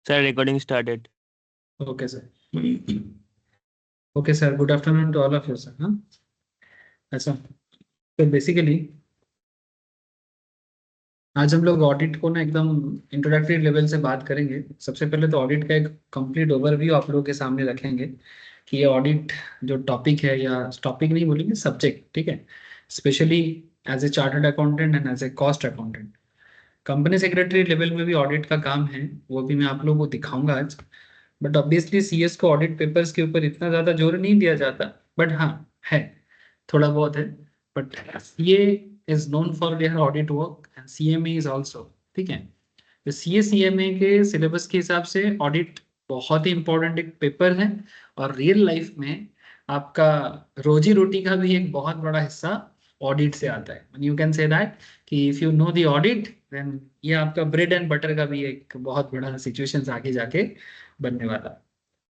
Sir, recording started. Okay, sir. Okay, sir. Good afternoon to all of you, sir. ऐसा तो basically आज हम लोग ऑडिट को ना एकदम इंट्रोडक्टरी लेवल से बात करेंगे। सबसे पहले तो ऑडिट का एक कंप्लीट ओवरव्यू आप लोगों के सामने रखेंगे कि ये ऑडिट जो टॉपिक है, या टॉपिक नहीं बोलेंगे, सब्जेक्ट, ठीक है। Specially as a chartered accountant and as a cost accountant, company secretary level में भी ऑडिट का काम है, वो भी मैं आप लोगों को दिखाऊंगा आज। बट ऑब्वियसली सीएस को ऑडिट पेपर्स के ऊपर इतना ज़्यादा जोर नहीं दिया जाता, बट हाँ है, थोड़ा बहुत है। But CA is known for their audit work and CMA is also, ठीक है। तो सीए सीएमए के सिलेबस के हिसाब से ऑडिट बहुत ही इंपॉर्टेंट एक पेपर है, और रियल लाइफ में आपका रोजी रोटी का भी एक बहुत बड़ा हिस्सा ऑडिट से आता है। यू कैन से दैट कि if you know the audit then ये आपका ब्रेड एंड बटर का भी एक बहुत बड़ा सिचुएशन आगे जाके बनने वाला है।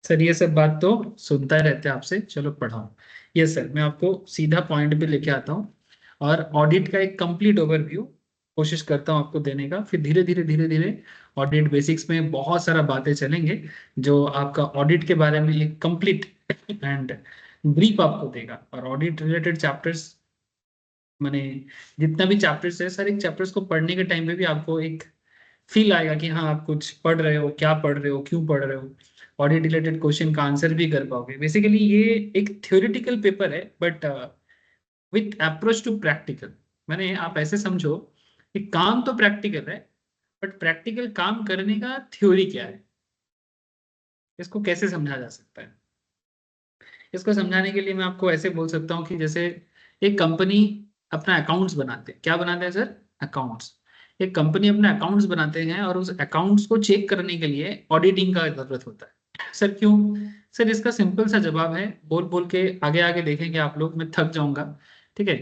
सर ये सब बात तो सुनता रहते हैं आपसे, चलो पढ़ाओ। यस सर, मैं आपको सीधा पॉइंट पे लेके आता हूँ और ऑडिट का एक कंप्लीट ओवरव्यू कोशिश करता हूँ आपको देने का। फिर धीरे धीरे धीरे धीरे ऑडिट बेसिक्स में बहुत सारा बातें चलेंगे जो आपका ऑडिट के बारे में एक कंप्लीट एंड ब्रीफ आपको देगा। और ऑडिट रिलेटेड चैप्टर्स मैंने जितना भी चैप्टर्स है सर, एक चैप्टर्स को पढ़ने के टाइम पे भी आपको एक फील आएगा कि हाँ आप कुछ पढ़ रहे हो, क्या पढ़ रहे हो, क्यों पढ़ रहे हो। ऑडिट रिलेटेड क्वेश्चन का आंसर भी कर पाओगे। बेसिकली ये एक थ्योरेटिकल पेपर है, but with approach to practical. मैंने आप ऐसे समझो कि काम तो प्रैक्टिकल है, बट प्रैक्टिकल काम करने का थ्योरी क्या है, इसको कैसे समझा जा सकता है। इसको समझाने के लिए मैं आपको ऐसे बोल सकता हूँ कि जैसे एक कंपनी अपना अकाउंट्स बनाते हैं। क्या बनाते हैं सर? अकाउंट्स। एक कंपनी अपने अकाउंट्स बनाते हैं और उस अकाउंट्स को चेक करने के लिए ऑडिटिंग का जरूरत होता है। सर क्यों? सर इसका सिंपल सा जवाब है, बोल बोल के आगे आगे देखेंगे आप लोग, मैं थक जाऊंगा, ठीक है।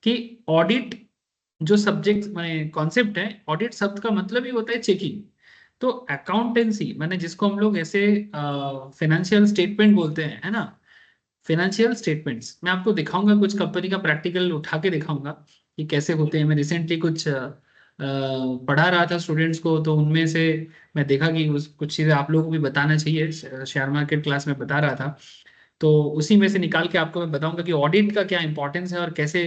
कि ऑडिट जो सब्जेक्ट माने कॉन्सेप्ट है, ऑडिट शब्द का मतलब ही होता है चेकिंग। तो अकाउंटेंसी माने जिसको हम लोग ऐसे फाइनेंशियल स्टेटमेंट बोलते हैं, है ना। फाइनेंशियल स्टेटमेंट्स मैं आपको दिखाऊंगा, कुछ कंपनी का प्रैक्टिकल उठा के दिखाऊंगा कि कैसे होते हैं। मैं रिसेंटली कुछ पढ़ा रहा था स्टूडेंट्स को, तो उनमें से मैं देखा कि उस कुछ चीज़ें आप लोगों को भी बताना चाहिए। शेयर मार्केट क्लास में बता रहा था, तो उसी में से निकाल के आपको मैं बताऊंगा कि ऑडिट का क्या इंपॉर्टेंस है और कैसे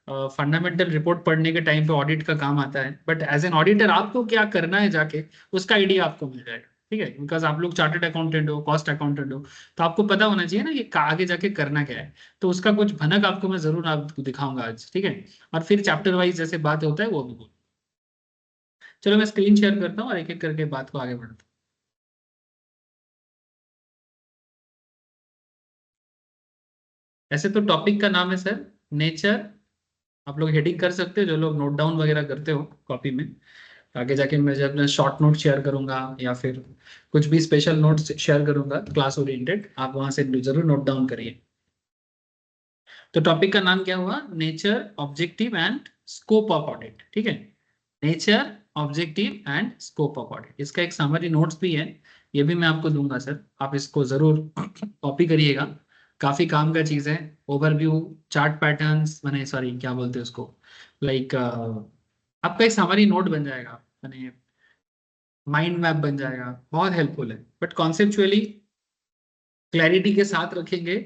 फंडामेंटल रिपोर्ट पढ़ने के टाइम पे ऑडिट का काम आता है। बट एज एन ऑडिटर आपको क्या करना है जाके, उसका आइडिया आपको मिल जाएगा, ठीक है। बिकॉज आप लोग चार्टर्ड अकाउंटेंट हो, कॉस्ट अकाउंटेंट हो, तो आपको पता होना चाहिए ना कि आगे जाके करना क्या है। तो उसका कुछ भनक आपको मैं जरूर आपको दिखाऊंगा आज, ठीक है। और फिर चैप्टर वाइज जैसे बात होता है वो भी बोल। चलो मैं स्क्रीन शेयर करता हूँ और एक एक करके बात को आगे बढ़ता हूँ। ऐसे तो टॉपिक का नाम है सर नेचर। आप लोग हेडिंग कर सकते हो, जो लोग नोट डाउन वगैरह करते हो कॉपी में। आगे जाके मैं जब मैं शॉर्ट नोट शेयर करूंगा या फिर कुछ भी स्पेशल नोट्स शेयर करूंगा क्लास ओरिएंटेड, आप वहां से जरूर नोट डाउन करिए। तो टॉपिक का नाम क्या हुआ? Nature, objective and scope of audit, ठीक है। Nature, objective and scope of audit, इसका एक समरी नोट्स भी है, ये भी मैं आपको दूंगा सर, आप इसको जरूर कॉपी करिएगा। काफी काम का चीज है। ओवरव्यू, चार्ट पैटर्न्स, मैंने सॉरी क्या बोलते हैं उसको, लाइक आपका एक समरी नोट बन जाएगा, मैंने माइंड मैप बन जाएगा, बहुत हेल्पफुल है। बट कॉन्सेप्चुअली क्लैरिटी के साथ रखेंगे,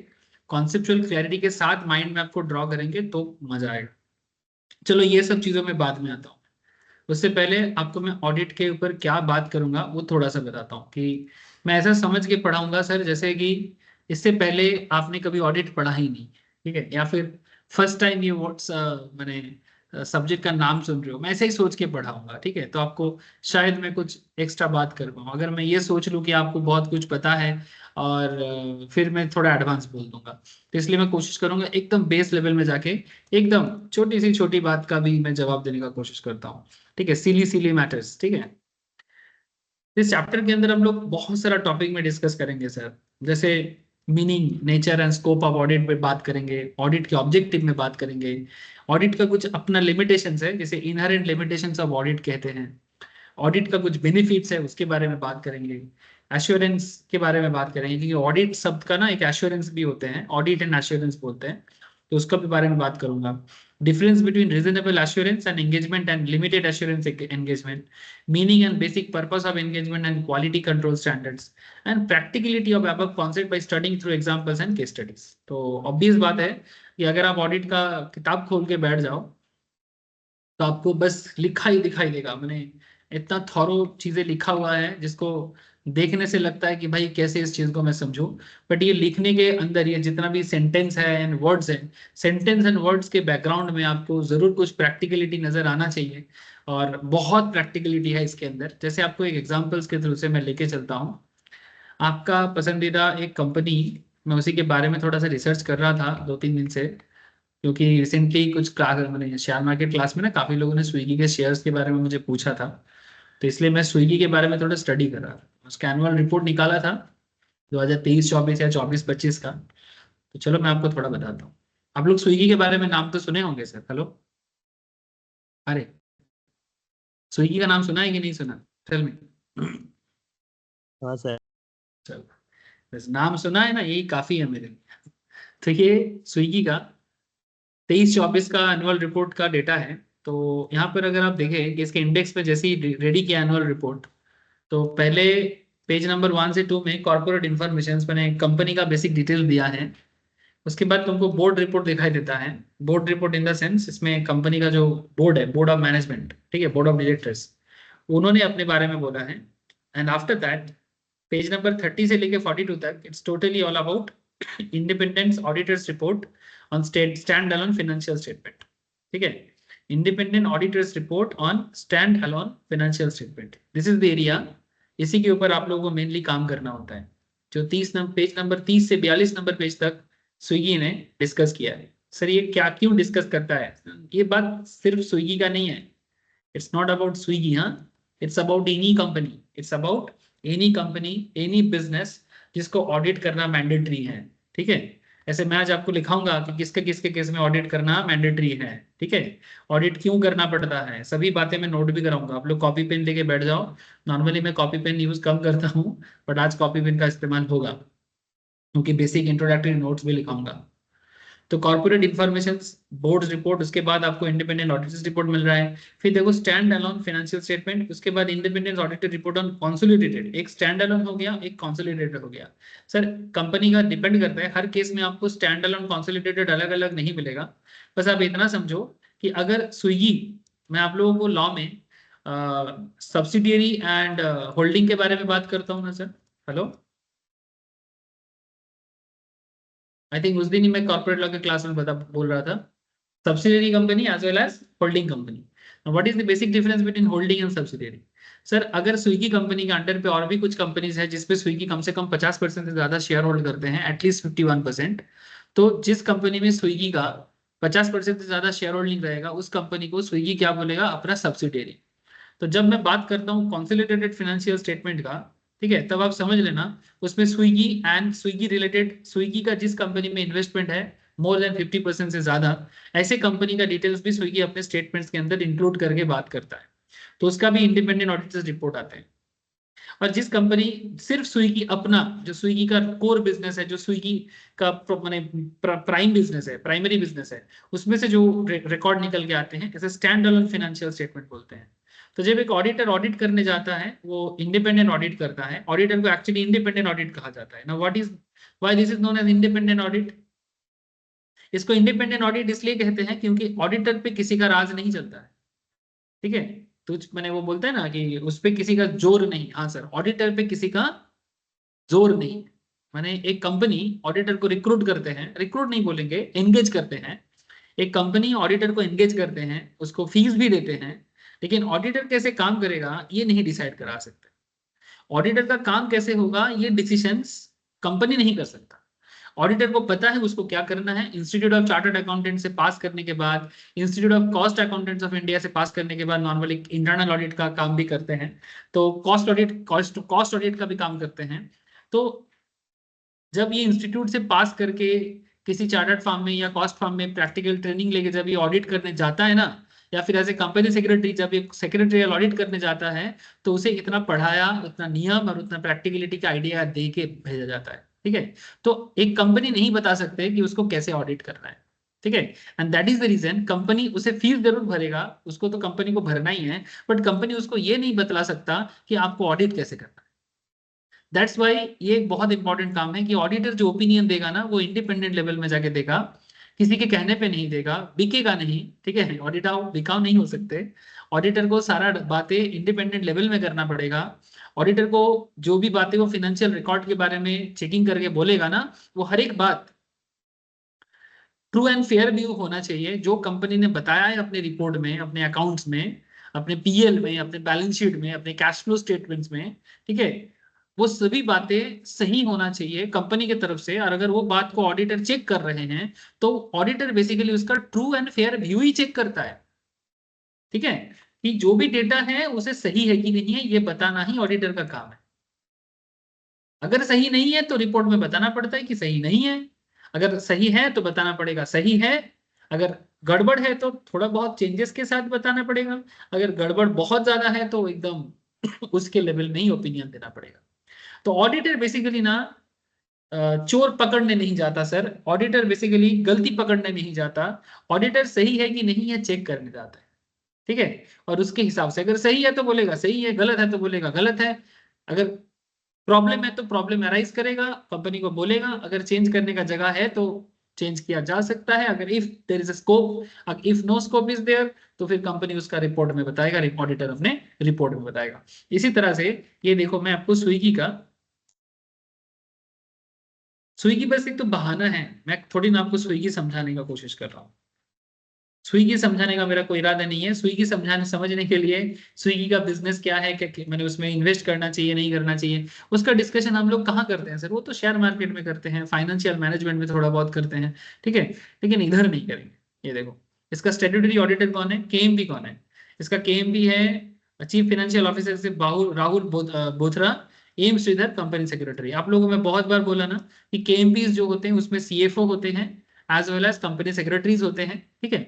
कॉन्सेप्चुअल क्लैरिटी के साथ माइंड मैप को ड्रॉ करेंगे तो मजा आएगा। चलो ये सब चीजों में बाद में आता हूँ। उससे पहले आपको मैं ऑडिट के ऊपर क्या बात करूंगा वो थोड़ा सा बताता हूँ कि मैं ऐसा समझ के पढ़ाऊंगा सर जैसे कि इससे पहले आपने कभी ऑडिट पढ़ा ही नहीं, ठीक है, या फिर फर्स्ट टाइम ये व्हाट्स मैंने सब्जेक्ट का नाम सुन रहे हो, मैं ऐसे ही सोच के पढ़ाऊंगा, ठीक है। तो आपको शायद मैं कुछ एक्स्ट्रा बात कर पाऊँ। अगर मैं ये सोच लूँ कि आपको बहुत कुछ पता है और फिर मैं थोड़ा एडवांस बोल दूंगा, तो इसलिए मैं कोशिश करूंगा एकदम बेस लेवल में जाके एकदम छोटी सी छोटी बात का भी मैं जवाब देने का कोशिश करता हूँ, ठीक है। सिली सिली मैटर्स, ठीक है। इस चैप्टर के अंदर हम लोग बहुत सारा टॉपिक में डिस्कस करेंगे सर, जैसे meaning, nature and scope of audit पे बात करेंगे, ऑडिट के ऑब्जेक्टिव में बात करेंगे, ऑडिट का कुछ अपना लिमिटेशंस है जिसे इनहेरेंट लिमिटेशंस ऑफ ऑडिट कहते हैं, ऑडिट का कुछ बेनिफिट्स है उसके बारे में बात करेंगे, एश्योरेंस के बारे में बात करेंगे, क्योंकि ऑडिट शब्द का ना एक एश्योरेंस भी होते हैं, ऑडिट एंड एश्योरेंस बोलते हैं। तो उसका भी बारे में बात करूंगा। Difference between reasonable assurance and engagement and limited assurance engagement, meaning and basic purpose of engagement and quality control standards and practicality of above concept bye studying through examples and case studies. तो obvious बात है कि अगर आप audit का किताब खोल के बैठ जाओ तो आपको बस लिखा ही दिखाई देगा, मैंने इतना थॉरो चीजें लिखा हुआ है जिसको देखने से लगता है कि भाई कैसे इस चीज को मैं समझूं। बट ये लिखने के अंदर ये जितना भी सेंटेंस है एंड वर्ड्स है, सेंटेंस एंड वर्ड्स के बैकग्राउंड में आपको जरूर कुछ प्रैक्टिकलिटी नजर आना चाहिए, और बहुत प्रैक्टिकलिटी है इसके अंदर। जैसे आपको एक एग्जांपल्स के थ्रू से मैं लेके चलता हूँ। आपका पसंदीदा एक कंपनी, मैं उसी के बारे में थोड़ा सा रिसर्च कर रहा था 2-3 दिन से, क्योंकि रिसेंटली कुछ क्लास मैंने शेयर मार्केट क्लास में ना काफी लोगों ने स्विगी के शेयर्स के बारे में मुझे पूछा था, तो इसलिए मैं स्विगी के बारे में थोड़ा स्टडी कर रहा था। उसका एनुअल रिपोर्ट निकाला था 2023-24 या 24-25 का। तो चलो मैं आपको थोड़ा बताता हूँ। आप लोग स्विगी के बारे में नाम तो सुने होंगे सर, हेलो, अरे स्विगी का नाम सुना है कि नहीं सुना, टेल मी। हाँ सर। चलो, बस नाम सुना है ना, यही काफी है मेरे लिए। तो ये स्विगी का 23-24 का एनुअल रिपोर्ट का डेटा है। तो यहाँ पर अगर आप देखें कि इसके इंडेक्स पे जैसे ही रेडी किया एनुअल रिपोर्ट, तो पहले पेज नंबर 1 से 2 में कॉर्पोरेट इन्फॉर्मेशन मैंने कंपनी का बेसिक डिटेल दिया है। उसके बाद तुमको बोर्ड रिपोर्ट दिखाई देता है। Board report in the sense, इसमें कंपनी का जो बोर्ड है, बोर्ड ऑफ मैनेजमेंट, ठीक है, बोर्ड ऑफ डायरेक्टर्स, उन्होंने अपने बारे में बोला है। And after that page number 30 से लेके 42 तक it's totally all about independent auditors report on stand alone financial statement. ठीक है, independent auditors report on stand alone financial statement, this is the area. इसी के ऊपर आप लोगों को मेनली काम करना होता है। जो पेज नंबर 30 से 42 नंबर पेज तक स्विगी ने डिस्कस किया है। सर ये क्या क्यों डिस्कस करता है, ये बात सिर्फ स्विगी का नहीं है, इट्स नॉट अबाउट स्विगी, हाँ, it's about any company, it's about any company, any business जिसको ऑडिट करना मैंडेटरी है। ठीक है, ऐसे मैं आज आपको लिखाऊंगा कि किसके किसके केस में ऑडिट करना मैंडेटरी है। ठीक है, ऑडिट क्यों करना पड़ता है, सभी बातें मैं नोट भी कराऊंगा, आप लोग कॉपी पेन लेके बैठ जाओ। नॉर्मली मैं कॉपी पेन यूज कम करता हूँ, बट आज कॉपी पेन का इस्तेमाल होगा, क्योंकि बेसिक इंट्रोडक्टरी नोट्स भी लिखाऊंगा। तो कॉर्पोरेट इन्फॉर्मेशन, बोर्ड रिपोर्ट, उसके बाद आपको इंडिपेंडेंट ऑडिटर्स रिपोर्ट मिल रहा है। फिर देखो स्टैंड अलोन फाइनेंशियल स्टेटमेंट, उसके बाद independent auditor report on consolidated, एक स्टैंड अलोन हो गया, एक कंसोलिडेटेड हो गया। सर कंपनी का डिपेंड करता है, हर केस में आपको स्टैंड अलोन कंसोलिडेटेड अलग अलग नहीं मिलेगा। बस आप इतना समझो कि अगर स्विगी, मैं आप लोगों को लॉ में सब्सिडियरी एंड होल्डिंग के बारे में बात करता हूँ ना सर, हेलो, आई थिंक उस दिन ही मैं कॉर्पोरेट लॉ के क्लास में बोल रहा था, subsidiary company as well as holding company. What is the basic difference between holding and subsidiary. Sir अगर स्विगी कंपनी के अंडर पे और भी कुछ कंपनीज है जिसपे स्विगी कम से कम 50% से ज्यादा शेयर होल्ड करते हैं, एटलीस्ट 51%, तो जिस कंपनी में स्विगी का 50% से ज्यादा शेयर होल्डिंग रहेगा, उस कंपनी को स्विगी क्या बोलेगा, अपना सब्सिडियरी। तो जब मैं बात करता हूँ कंसोलिडेटेड फाइनेंशियल स्टेटमेंट का, ठीक है, तब आप समझ लेना उसमें Swiggy and Swiggy related, Swiggy का जिस कंपनी में इन्वेस्टमेंट है मोर देन 50% से ज्यादा, ऐसे कंपनी का डिटेल्स भी स्विगी अपने स्टेटमेंट्स के अंदर इंक्लूड करके बात करता है। तो उसका भी इंडिपेंडेंट ऑडिटर्स रिपोर्ट आते हैं। और जिस कंपनी, सिर्फ स्विगी अपना, जो स्विगी का कोर बिजनेस है, जो स्विगी का माने प्राइम बिजनेस है, प्राइमरी बिजनेस है, उसमें से जो रिकॉर्ड निकल के आते हैं, ऐसे स्टैंड अलोन फाइनेंशियल स्टेटमेंट बोलते हैं। तो जब एक ऑडिटर ऑडिट करने जाता है, वो इंडिपेंडेंट ऑडिट करता है, ऑडिटर को एक्चुअली इंडिपेंडेंट ऑडिट कहा जाता है ना। Why this is known as independent audit. इसको इंडिपेंडेंट ऑडिट इसलिए कहते हैं क्योंकि ऑडिटर पे किसी का राज नहीं चलता है। ठीक है, तो मैंने वो बोलता है ना कि उस पे किसी का जोर नहीं, हाँ सर, ऑडिटर पे किसी का जोर नहीं। माने एक कंपनी ऑडिटर को रिक्रूट करते हैं, रिक्रूट नहीं बोलेंगे, एंगेज करते हैं। एक कंपनी ऑडिटर को एंगेज करते हैं, उसको फीस भी देते हैं, लेकिन ऑडिटर कैसे काम करेगा ये नहीं डिसाइड करा सकते। ऑडिटर का काम कैसे होगा ये डिसीजंस कंपनी नहीं कर सकता। ऑडिटर को पता है उसको क्या करना है। इंस्टीट्यूट ऑफ चार्टर्ड अकाउंटेंट से पास करने के बाद, institute of cost accountants of India से पास करने के बाद नॉर्मली इंटरनल ऑडिट का काम भी करते हैं, तो कॉस्ट ऑडिट का भी काम करते हैं। तो जब ये इंस्टीट्यूट से पास करके किसी चार्टर्ड फर्म में या कॉस्ट फर्म में प्रैक्टिकल ट्रेनिंग लेके जब ये ऑडिट करने जाता है ना, या फिर एज ए कंपनी सेक्रेटरी जब ये सेक्रेटरियल ऑडिट करने जाता है, तो उसे इतना पढ़ाया, उतना नियम और उतना प्रैक्टिकलिटी का आइडिया दे के भेजा जाता है। ठीक है, तो एक कंपनी नहीं बता सकते कि उसको कैसे ऑडिट करना है। ठीक है। And that is the reason company उसे फीस जरूर भरेगा, उसको तो कंपनी को भरना ही है, बट कंपनी उसको ये नहीं बतला सकता कि आपको ऑडिट कैसे करना है। दैट्स वाई ये एक बहुत इंपॉर्टेंट काम है कि ऑडिटर जो ओपिनियन देगा ना वो इंडिपेंडेंट लेवल में जाके देगा, किसी के कहने पे नहीं देगा, बिकेगा नहीं। ठीक है, ऑडिटर बिकाऊ नहीं हो सकते। ऑडिटर को सारा बातें इंडिपेंडेंट लेवल में करना पड़ेगा। ऑडिटर को जो भी बातें वो फाइनेंशियल रिकॉर्ड के बारे में चेकिंग करके बोलेगा ना, वो हर एक बात ट्रू एंड फेयर व्यू होना चाहिए। जो कंपनी ने बताया है अपने रिपोर्ट में, अपने अकाउंट्स में, अपने पीएल में, अपने बैलेंस शीट में, अपने कैश फ्लो स्टेटमेंट्स में, ठीक है, वो सभी बातें सही होना चाहिए कंपनी की तरफ से। और अगर वो बात को ऑडिटर चेक कर रहे हैं तो ऑडिटर बेसिकली उसका ट्रू एंड फेयर व्यू ही चेक करता है। ठीक है, कि जो भी डेटा है उसे सही है कि नहीं है ये बताना ही ऑडिटर का काम है। अगर सही नहीं है तो रिपोर्ट में बताना पड़ता है कि सही नहीं है, अगर सही है तो बताना पड़ेगा सही है, अगर गड़बड़ है तो थोड़ा बहुत चेंजेस के साथ बताना पड़ेगा, अगर गड़बड़ बहुत ज्यादा है तो एकदम उसके लेवल में ही ओपिनियन देना पड़ेगा। तो ऑडिटर बेसिकली ना चोर पकड़ने नहीं जाता सर, ऑडिटर बेसिकली गलती पकड़ने नहीं जाता, ऑडिटर सही है कि नहीं है चेक करने जाता है। ठीक है, और उसके हिसाब से अगर सही है तो बोलेगा सही है, गलत है तो बोलेगा गलत है। अगर प्रॉब्लम है तो प्रॉब्लम अराइज करेगा, कंपनी को बोलेगा, अगर चेंज करने का जगह है तो चेंज किया जा सकता है, अगर if there is a scope, if no scope is there तो फिर कंपनी उसका रिपोर्ट में बताएगा, ऑडिटर अपने रिपोर्ट में बताएगा। इसी तरह से ये देखो, मैं आपको स्विगी बस एक तो बहाना है, मैं थोड़ी ना आपको स्विगी समझाने का कोशिश कर रहा हूँ। स्विगी समझाने का मेरा कोई इरादा नहीं है। स्विगी समझाने समझने के लिए स्विगी का बिजनेस क्या है, क्या मैंने उसमें इन्वेस्ट करना चाहिए नहीं करना चाहिए, उसका डिस्कशन हम लोग कहाँ करते हैं सर, वो तो शेयर मार्केट में करते हैं, फाइनेंशियल मैनेजमेंट में थोड़ा बहुत करते हैं। ठीक है, लेकिन इधर नहीं करेंगे। ये देखो, इसका स्टेट्यूटरी ऑडिटर कौन है, केएमपी कौन है, इसका केएमपी है चीफ फाइनेंशियल ऑफिसर से Rahul Bothra, M Sridhar company secretary. आप लोगों में बहुत बार बोला ना कि केएमपी जो होते हैं उसमें सीएफओ होते हैं as well as company secretaries होते हैं। ठीक है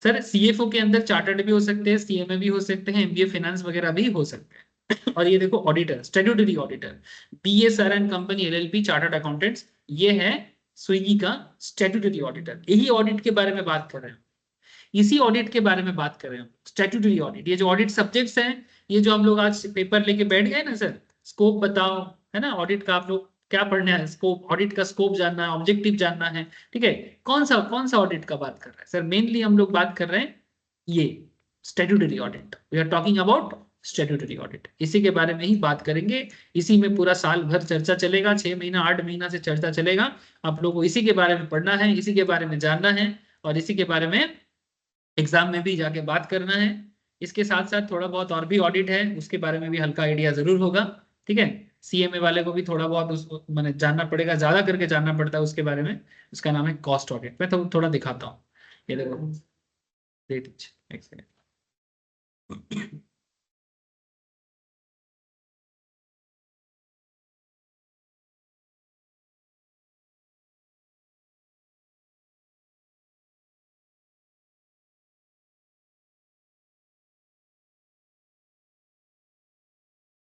सर, सीएफओ के अंदर चार्टर्ड भी हो सकते हैं, सीएमए भी हो सकते हैं, एमबीए फाइनेंस वगैरह भी हो सकते हैं। और ये देखो auditor, statutory auditor, BSR and company LLP chartered accountants, ये है स्विगी का स्टैट्यूटरी ऑडिटर। यही ऑडिट के बारे में बात कर रहे हैं, इसी ऑडिट के बारे में बात कर रहे हैं, स्टैट्यूटरी ऑडिट। ये जो ऑडिट सब्जेक्ट्स हैं, ये जो हम लोग आज पेपर लेके बैठ गए ना सर, स्कोप बताओ, है ना ऑडिट का, आप लोग क्या पढ़ना है, स्कोप, ऑडिट का स्कोप जानना है, ऑब्जेक्टिव जानना है। ठीक है, कौन सा ऑडिट का बात कर रहे हैं सर, मेनली हम लोग बात कर रहे हैं ये statutory audit, we are talking about statutory audit, इसी के बारे में ही बात करेंगे। इसी में पूरा साल भर चर्चा चलेगा, 6 महीना 8 महीना से चर्चा चलेगा। आप लोगों को इसी के बारे में पढ़ना है, इसी के बारे में जानना है, और इसी के बारे में एग्जाम में भी जाके बात करना है। इसके साथ साथ थोड़ा बहुत और भी ऑडिट है, उसके बारे में भी हल्का आइडिया जरूर होगा। ठीक है, सीएमए वाले को भी थोड़ा बहुत उस मैंने जानना पड़ेगा, ज्यादा करके जानना पड़ता है उसके बारे में। उसका नाम है कॉस्ट ऑडिट। मैं तो थोड़ा दिखाता हूँ, ये देखो, दे दीजिए एक सेकंड।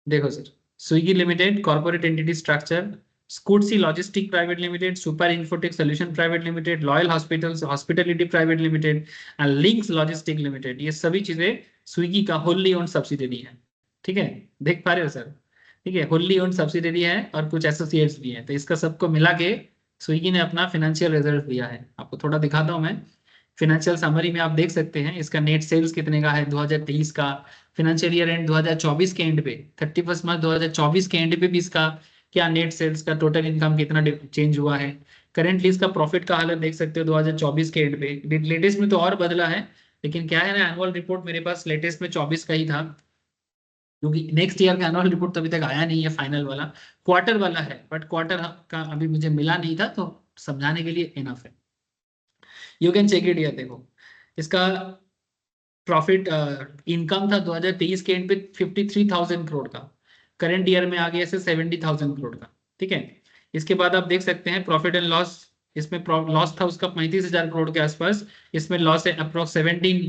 देखो sir, Swiggy Limited corporate entity structure, Scootsy Logistic Private Limited, Super Infotech Solution Private Limited, Loyal Hospitals Hospitality Private Limited and Lynks Logistic Limited, ये सभी चीजें स्विगी का होल्ली ओन्ड सब्सिडरी है। ठीक है, देख पा रहे हो सर, ठीक है, होल्ली ओन्ड सब्सिडरी है और कुछ एसोसिएट्स भी हैं, तो इसका सबको मिला के स्विगी ने अपना फाइनेंशियल रिजल्ट दिया है। आपको थोड़ा दिखाता हूँ मैं, फिनेंशियल समरी में आप देख सकते हैं इसका नेट सेल्स कितने का है 2023 का, फाइनेंशियल ईयर एंड 2024 के एंड पे, 31 मार्च 2024 के एंड पे भी इसका क्या नेट सेल्स का टोटल इनकम कितना चेंज हुआ है। करेंटली इसका प्रॉफिट का हालत देख सकते हो 2024 के एंड पे, लेटेस्ट में तो और बदला है, लेकिन क्या है ना, एनुअल रिपोर्ट मेरे पास लेटेस्ट में 24 का ही था, क्योंकि नेक्स्ट ईयर का एनुअल रिपोर्ट तो अभी तक आया नहीं है फाइनल वाला, क्वार्टर वाला है, बट क्वार्टर का अभी मुझे मिला नहीं था, तो समझाने के लिए इनफ है। यू कैन चेक इट, देखो इसका प्रॉफिट इनकम था 2023 के एंड पे 53,000 करोड़ का, करंट ईयर में आ गया से 70,000 करोड़ का। ठीक है, इसके बाद आप देख सकते हैं प्रॉफिट एंड लॉस, इसमें लॉस था उसका 35,000 करोड़ के आसपास, इसमें लॉस है अप्रोक्स 17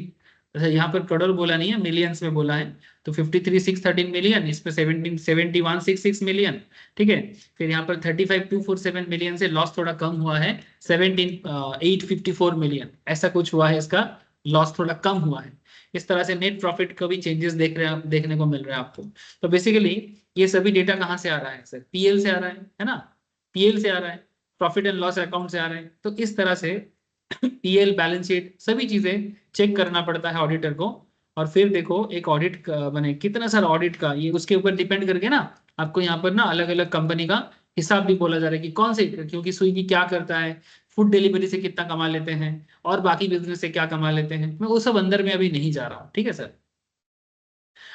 जैसे यहाँ पर करोड़ बोला नहीं है, मिलियंस में बोला है, तो 53,613 मिलियन, इस पे 71,666 मिलियन, ठीक है। फिर यहाँ पर 35,247 मिलियन से लॉस थोड़ा कम हुआ है, 17,854 मिलियन, ऐसा कुछ हुआ है, इसका लॉस थोड़ा कम हुआ है। इस तरह से नेट प्रॉफिट का भी चेंजेस देख रहे हैं, देखने को मिल रहा है आपको। तो बेसिकली ये सभी डेटा कहाँ से आ रहा है सर? पीएल से आ रहा है ना, पीएल से आ रहा है, प्रॉफिट एंड लॉस अकाउंट से आ रहे हैं। तो इस तरह से पीएल, बैलेंस शीट, सभी चीजें चेक करना पड़ता है ऑडिटर को। और फिर देखो एक ऑडिट बने कितना सारा ऑडिट का, ये उसके ऊपर डिपेंड करके ना आपको यहाँ पर ना अलग अलग कंपनी का हिसाब भी बोला जा रहा है कि कौन से, क्योंकि स्विगी क्या करता है, फूड डिलीवरी से कितना कमा लेते हैं, और बाकी बिजनेस से क्या कमा लेते हैं, मैं वो सब अंदर में अभी नहीं जा रहा हूँ, ठीक है सर।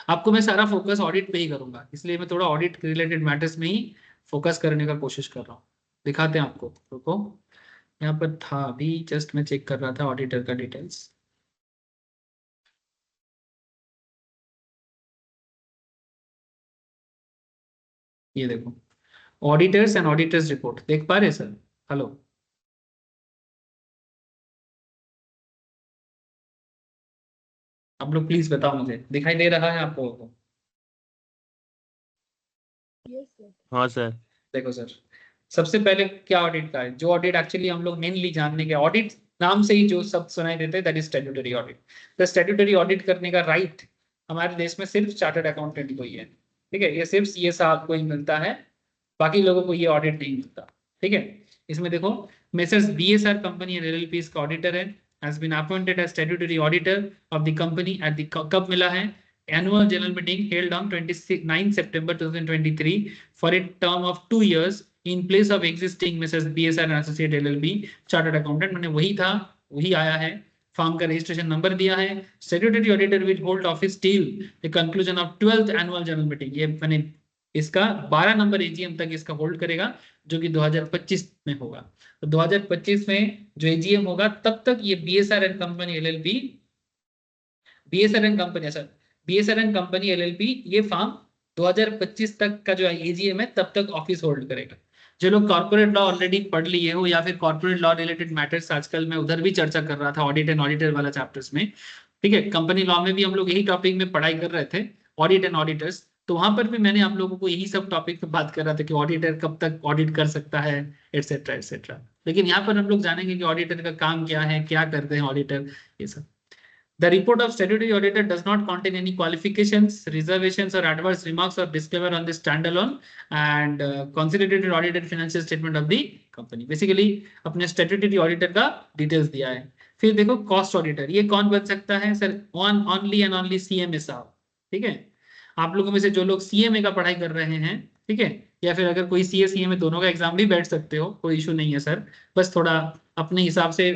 आपको मैं सारा फोकस ऑडिट पे ही करूंगा, इसलिए मैं थोड़ा ऑडिट रिलेटेड मैटर्स में ही फोकस करने का कोशिश कर रहा हूँ। दिखाते हैं आपको, रुको, यहाँ पर था अभी, जस्ट मैं चेक कर रहा था ऑडिटर का डिटेल्स। ये देखो, ऑडिटर्स एंड ऑडिटर्स रिपोर्ट, देख पा रहे सर? हेलो, आप लोग प्लीज बताओ मुझे, दिखाई दे रहा है आप लोगों को? हाँ सर। देखो सर, सबसे पहले क्या ऑडिट का है, जो ऑडिट एक्चुअली हम लोग मेनली जानने के, ऑडिट नाम से ही जो सब सुनाई देते हैं, दैट इज स्टैट्यूटरी ऑडिट। तो स्टैट्यूटरी ऑडिट करने का राइट हमारे देश में सिर्फ चार्टर्ड अकाउंटेंट को ही है, ठीक है, ये सिर्फ सीए साहब को ही मिलता है, बाकी लोगों को ये ऑडिट नहीं मिलता, ठीक है। इसमें देखो, messrs BSR company and LLP इसका ऑडिटर है, has been appointed as statutory auditor of the company at the, कब मिला है, annual general meeting held on 29 सितंबर 2023 for a term of 2 years in place of existing Mrs. BSR and Associate LLB chartered accountant, मैंने वही था, वही आया है, फॉर्म का रजिस्ट्रेशन नंबर दिया है। Statutory auditor will hold office till the conclusion of 12th annual general meeting, ये मैंने इसका 12 नंबर एजीएम तक इसका होल्ड करेगा, जो कि 2025 में होगा। तो 2025 में जो एजीएम होगा तब तक ये BSR and company LLP, BSR and company sir, BSR and company LLP, ये फॉर्म 2025 तक का जो एजीएम है तब तक ऑफिस होल्ड करेगा। जो लोग कॉर्पोरेट लॉ ऑलरेडी पढ़ लिए हो, या फिर कॉर्पोरेट लॉ रिलेटेड मैटर्स, आजकल मैं उधर भी चर्चा कर रहा था ऑडिट एंड ऑडिटर वाला चैप्टर्स में, ठीक है, कंपनी लॉ में भी हम लोग यही टॉपिक में पढ़ाई कर रहे थे, ऑडिट एंड ऑडिटर्स। तो वहां पर भी मैंने आप लोगों को यही सब टॉपिक पे बात कर रहा था कि ऑडिटर कब तक ऑडिट कर सकता है, एटसेट्रा एटसेट्रा। लेकिन यहाँ पर हम लोग जानेंगे कि ऑडिटर का काम क्या है, क्या करते हैं ऑडिटर, ये सब। The report of statutory auditor does not contain any qualifications, reservations, or adverse remarks or disclaimer on the standalone and consolidated audited financial statement of the company. Basically, अपने statutory auditor का details दिया है। फिर देखो cost auditor, ये कौन बन सकता है sir? only and only CMA साहब, ठीक है। आप लोगों में से जो लोग CMA का पढ़ाई कर रहे हैं, ठीक है, या फिर अगर कोई CA CMA दोनों का एग्जाम भी बैठ सकते हो, कोई इशू नहीं है सर, बस थोड़ा अपने हिसाब से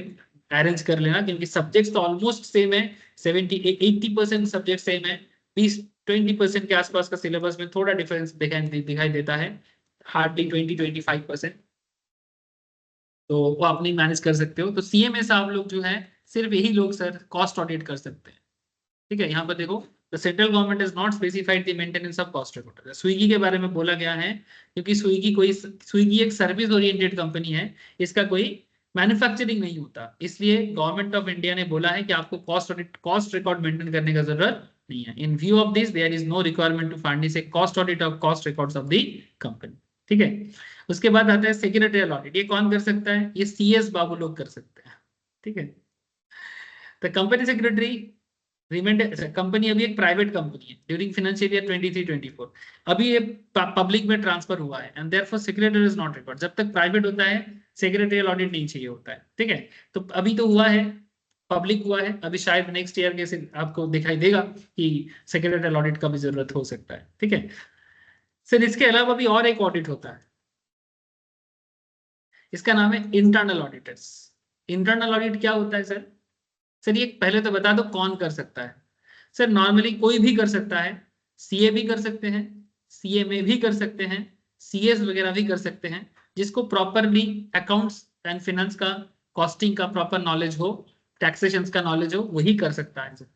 अरेंज कर लेना, क्योंकि सब्जेक्ट्स तो ऑलमोस्ट सेम है, 70-80% सब्जेक्ट सेम है, 20-20% के आसपास का सिलेबस में थोड़ा डिफरेंस दिखाई देता है, हार्डली 20-25%, तो वो आप नहीं मैनेज कर सकते हो। तो सीएमए साहब लोग जो है, सिर्फ यही लोग सर कॉस्ट ऑडिट कर सकते हैं, ठीक है। यहाँ पर देखो, the central government is not specified the maintenance of cost record. Swiggy के बारे में बोला गया है, क्योंकि स्विगी एक सर्विस ओरिएंटेड कंपनी है, इसका कोई मैन्युफैक्चरिंग नहीं होता, इसलिए गवर्नमेंट ऑफ इंडिया ने बोला है कि आपको कॉस्ट रिकॉर्ड मेंटेन करने का जरूरत नहीं है। In view of this there is no requirement to furnish a cost audit of cost records of the company, ठीक है। उसके बाद आता है सेक्रेटरियल ऑडिट, ये कौन कर सकता है? ये सीएस बाबू लोग कर सकते हैं, ठीक है। तो कंपनी सेक्रेटरी रिमेंड, कंपनी अभी एक प्राइवेट कंपनी है, ड्यूरिंग फाइनेंशियल ईयर 23-24 अभी ये पब्लिक में ट्रांसफर हुआ है, and therefore secretary is not required. जब तक प्राइवेट होता है सेक्रेटरियल ऑडिट नहीं चाहिए होता है, ठीक है। तो अभी तो हुआ है, पब्लिक हुआ है, अभी शायद नेक्स्ट ईयर के आपको दिखाई देगा कि सेक्रेटरियल ऑडिट का भी जरूरत हो सकता है, ठीक है। सर इसके अलावा भी और एक ऑडिट होता है, इसका नाम है इंटरनल ऑडिटर्स। इंटरनल ऑडिट क्या होता है सर? सर ये पहले तो बता दो कौन कर सकता है। सर नॉर्मली कोई भी कर सकता है, सीए भी कर सकते हैं, सीएमए भी कर सकते हैं, सीएस वगैरह भी कर सकते हैं, जिसको प्रॉपरली अकाउंट्स एंड फाइनेंस का, कॉस्टिंग का प्रॉपर नॉलेज हो, टैक्सेशन का नॉलेज हो, वही कर सकता है सर।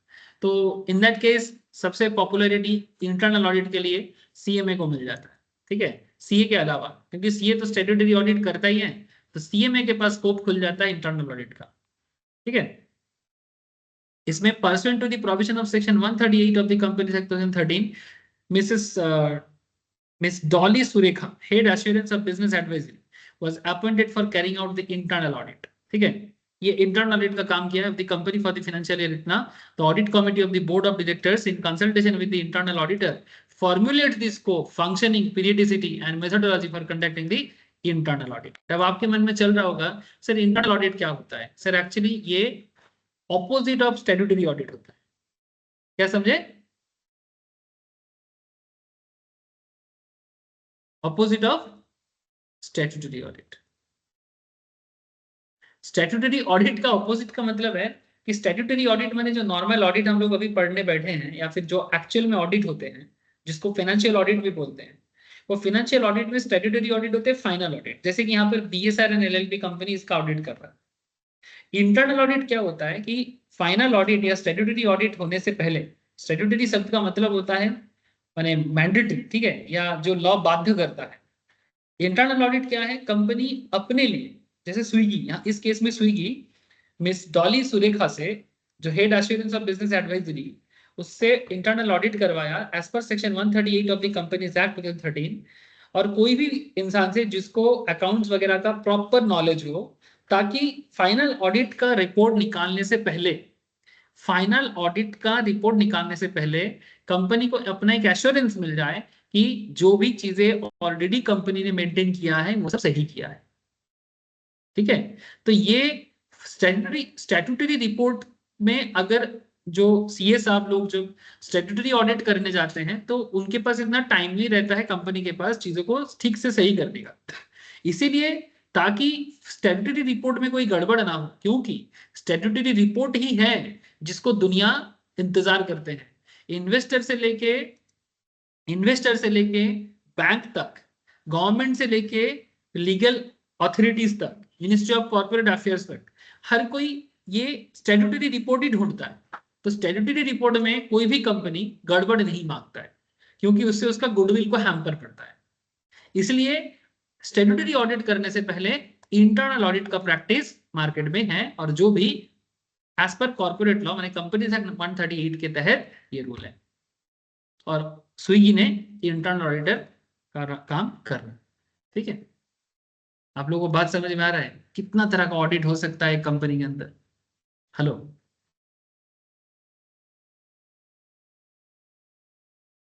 तो इन दैट केस सबसे पॉपुलरिटी इंटरनल ऑडिट के लिए सीएमए को मिल जाता है, ठीक है, सीए के अलावा, क्योंकि सीए तो स्टैट्यूटरी ऑडिट करता ही है, तो सीएमए के पास स्कोप खुल जाता है इंटरनल ऑडिट का, ठीक है। इसमें pursuant to the provision of section 138 of the Company Act 2013, Mrs Miss Dolly Surekha, head assurance of business advisory, was appointed for carrying out the internal audit. ठीक है, ये इंटरनल ऑडिट का काम किया है the company for the financial year. इतना the audit committee of the board of directors in consultation with the internal auditor formulate the scope, functioning, periodicity and methodology for conducting the internal audit। अब आपके मन में चल रहा होगा sir internal audit क्या होता है? सर एक्चुअली ये ऑपोजिट ऑफ स्टैट्यूटरी ऑडिट होता है। क्या समझे? Opposite of statutory audit. Statutory audit का ऑपोजिट का मतलब है कि स्टैट्यूटरी ऑडिट माने जो नॉर्मल ऑडिट हम लोग अभी पढ़ने बैठे हैं, या फिर जो एक्चुअल में ऑडिट होते हैं, जिसको फाइनेंशियल ऑडिट भी बोलते हैं, वो फाइनेंशियल ऑडिट में स्टैट्यूटरी ऑडिट होते हैं फाइनल ऑडिट। जैसे कि यहाँ पर बीएसआर एंड एलएलपी कंपनी इसका ऑडिट कर रहा है। इंटरनल ऑडिट क्या होता है कि फाइनल ऑडिट या स्टैट्यूटरी ऑडिट होने से पहले, स्टैट्यूटरी शब्द का मतलब होता है माने मैंडेटरी, ठीक है, या जो लॉ बाध्य करता है। इंटरनल ऑडिट क्या है? कंपनी अपने लिए, जैसे स्विगी, यहाँ इस केस में स्विगी मिस डॉली सुरेखा से, जो head assurance of business advisory, उससे इंटरनल ऑडिट करवाया as per section 138 of the companies act 2013। और कोई भी इंसान से जिसको अकाउंट्स वगैरह का प्रॉपर नॉलेज हो, ताकि फाइनल ऑडिट का रिपोर्ट निकालने से पहले, फाइनल ऑडिट का रिपोर्ट निकालने से पहले कंपनी को अपना एक एश्योरेंस मिल जाए कि जो भी चीजें ऑलरेडी कंपनी ने मेंटेन किया है वो सब सही किया है। ठीक है, तो ये स्टैट्यूटरी रिपोर्ट में अगर जो सीए साहब लोग जो स्टैट्यूटरी ऑडिट करने जाते हैं, तो उनके पास इतना टाइम नहीं रहता है कंपनी के पास चीजों को ठीक से सही करने का। इसीलिए ताकि स्टैट्यूटरी रिपोर्ट में कोई गड़बड़ ना हो, क्योंकि स्टैट्यूटरी रिपोर्ट ही है जिसको दुनिया इंतजार करते हैं। इन्वेस्टर से लेके बैंक तक, गवर्नमेंट से लेके लीगल अथॉरिटीज तक, मिनिस्ट्री ऑफ कॉर्पोरेट अफेयर्स तक, हर कोई ये स्टैट्यूटरी रिपोर्ट ही ढूंढता है। तो स्टैट्यूटरी रिपोर्ट में कोई भी कंपनी गड़बड़ नहीं मांगता है, क्योंकि उससे उसका गुडविल को हैम्पर पड़ता है। इसलिए स्टैट्यूटरी ऑडिट करने से पहले इंटरनल ऑडिट का प्रैक्टिस मार्केट में है, और जो भी एज पर कॉर्पोरेट लॉ माने कंपनीज एक्ट 138 के तहत ये रूल है। और स्विगी ने इंटरनल ऑडिटर का काम करना। ठीक है, आप लोगों को बात समझ में आ रहा है? कितना तरह का ऑडिट हो सकता है एक कंपनी के अंदर? हेलो,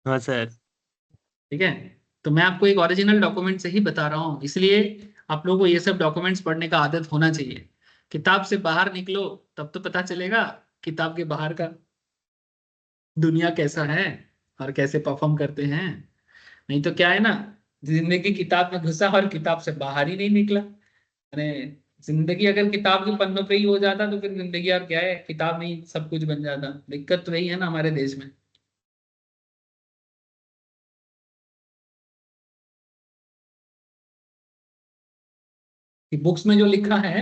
हाँ सर। ठीक है, तो मैं आपको एक ओरिजिनल डॉक्यूमेंट से ही बता रहा हूँ, इसलिए आप लोगों को ये सब डॉक्यूमेंट्स पढ़ने का आदत होना चाहिए। किताब से बाहर निकलो तब तो पता चलेगा किताब के बाहर का दुनिया कैसा है और कैसे परफॉर्म करते हैं। नहीं तो क्या है ना, जिंदगी किताब में घुसा और किताब से बाहर ही नहीं निकला। अरे, जिंदगी अगर किताब के पन्नों पे ही हो जाता तो फिर जिंदगी और क्या है, किताब में ही सब कुछ बन जाता। दिक्कत तो वही है ना हमारे देश में। कि बुक्स में जो लिखा है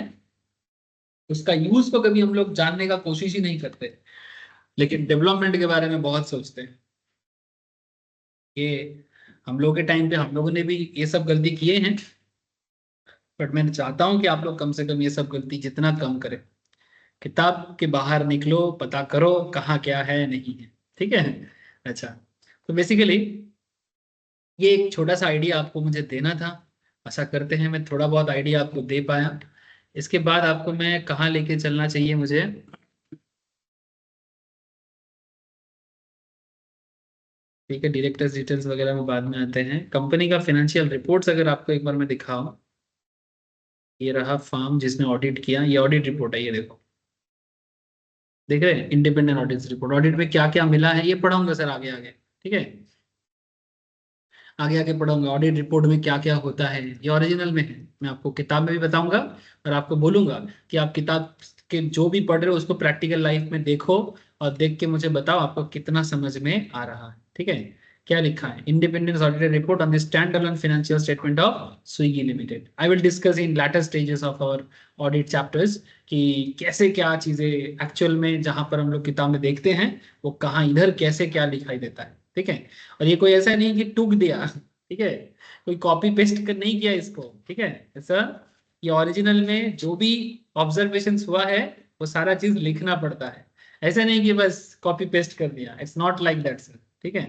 उसका यूज को कभी हम लोग जानने का कोशिश ही नहीं करते, लेकिन डेवलपमेंट के बारे में बहुत सोचते हैं। ये हम लोग के टाइम पे हम लोगों ने भी ये सब गलती किए हैं, बट मैं चाहता हूं कि आप लोग कम से कम ये सब गलती जितना कम करें। किताब के बाहर निकलो, पता करो कहाँ क्या है नहीं है। ठीक है, अच्छा, तो बेसिकली ये एक छोटा सा आइडिया आपको मुझे देना था। आशा करते हैं मैं थोड़ा बहुत आइडिया आपको दे पाया। इसके बाद आपको मैं कहाँ लेके चलना चाहिए मुझे, ठीक है, डायरेक्टर्स डिटेल्स वगैरह में बाद में आते हैं। कंपनी का फाइनेंशियल रिपोर्ट्स अगर आपको एक बार मैं दिखाऊं, ये रहा फॉर्म जिसने ऑडिट किया, ये ऑडिट रिपोर्ट है, ये देखो, देख रहे हैं, इंडिपेंडेंट ऑडिट रिपोर्ट। ऑडिट में क्या क्या मिला है ये पढ़ाऊंगा सर आगे आगे। ठीक है, आगे आगे पढ़ाऊंगा ऑडिट रिपोर्ट में क्या क्या होता है। ये ओरिजिनल में है, मैं आपको किताब में भी बताऊंगा, और आपको बोलूंगा कि आप किताब के जो भी पढ़ रहे हो उसको प्रैक्टिकल लाइफ में देखो, और देख के मुझे बताओ आपको कितना समझ में आ रहा है। ठीक है, क्या लिखा है? Independence audited report on the stand alone financial statement of Swiggy limited. I will discuss in later stages of our audit chapters कि कैसे क्या चीजें एक्चुअल में जहां पर हम लोग किताब में देखते हैं वो कहाँ इधर कैसे क्या दिखाई देता है। ठीक है, और ये कोई ऐसा नहीं कि टूक दिया, ठीक है, कोई कॉपी पेस्ट कर नहीं किया इसको। ठीक है, ऐसा ये ओरिजिनल में जो भी ऑब्जर्वेशन हुआ है वो सारा चीज लिखना पड़ता है। ऐसे नहीं कि बस कॉपी पेस्ट कर दिया, it's not like that sir, ठीक है।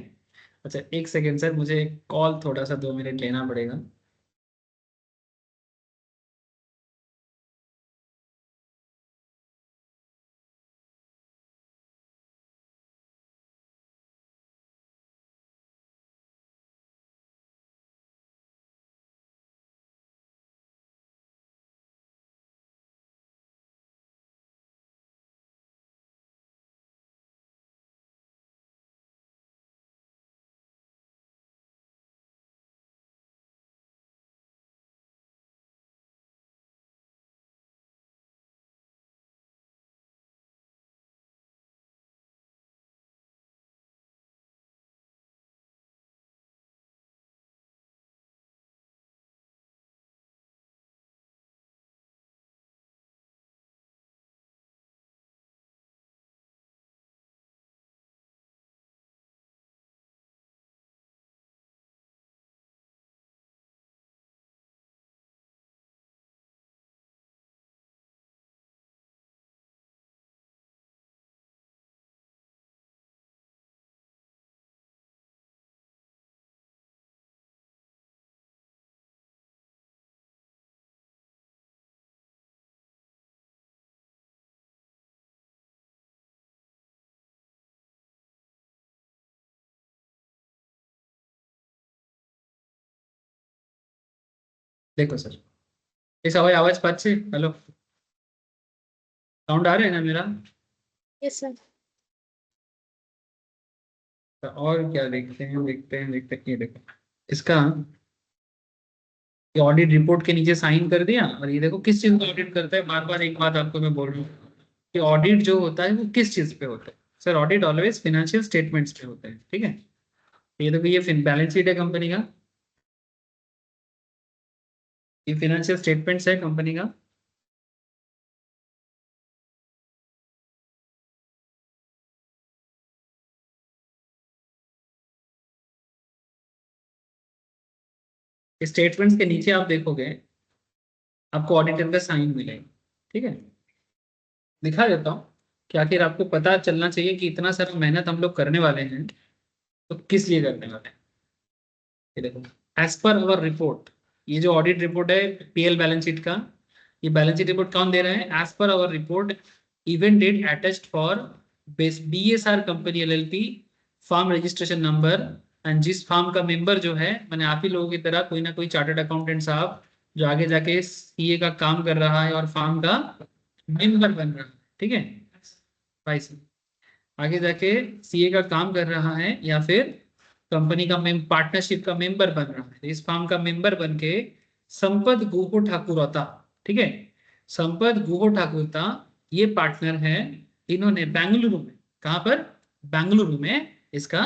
अच्छा एक सेकेंड सर, मुझे कॉल थोड़ा सा 2 मिनट लेना पड़ेगा। देखो सर, इस आवाज पाচ্ছে, हेलो, साउंड आ रहा है ना मेरा? Yes sir. तो और क्या देखते हैं, देखते हैं, ये देखो इसका, ये ऑडिट रिपोर्ट के नीचे साइन कर दिया। और ये देखो किस चीज को ऑडिट करता है, बार बार एक बात आपको मैं बोल रहा हूँ कि ऑडिट जो होता है वो किस चीज पे होता है। Sir audit always financial statements पे होते हैं, ठीक है। ये देखो ये बैलेंस शीट है कंपनी का, ये फाइनेंशियल स्टेटमेंट्स है कंपनी का। स्टेटमेंट्स के नीचे आप देखोगे आपको ऑडिटर का साइन मिलेगा, ठीक है। दिखा देता हूँ कि आखिर आपको पता चलना चाहिए कि इतना सारा मेहनत हम लोग करने वाले हैं तो किस लिए करने वाले हैं। ये देखो, एज पर अवर रिपोर्ट, ये जो ऑडिट रिपोर्ट है पीएल बैलेंस शीट का, ये बैलेंस शीट रिपोर्ट कौन दे रहे हैं? As per our report event date attached for BSR company LLP, firm registration number, and जिस फार्म का मेंबर जो है, मैंने आप ही लोगों की तरह कोई ना कोई चार्टर्ड अकाउंटेंट साहब जो आगे जाके सीए का काम कर रहा है और फार्म का मेंबर बन रहा है, ठीक है भाई साहब, आगे जाके सीए का काम कर रहा है या फिर कंपनी का पार्टनरशिप का मेंबर बन रहा है, इस फार्म का मेंबर बन के संपत गुहो ठाकुरता, ठीक है, संपत गुहो ठाकुरता ये पार्टनर है। इन्होंने बेंगलुरु में, कहां पर? बेंगलुरु में इसका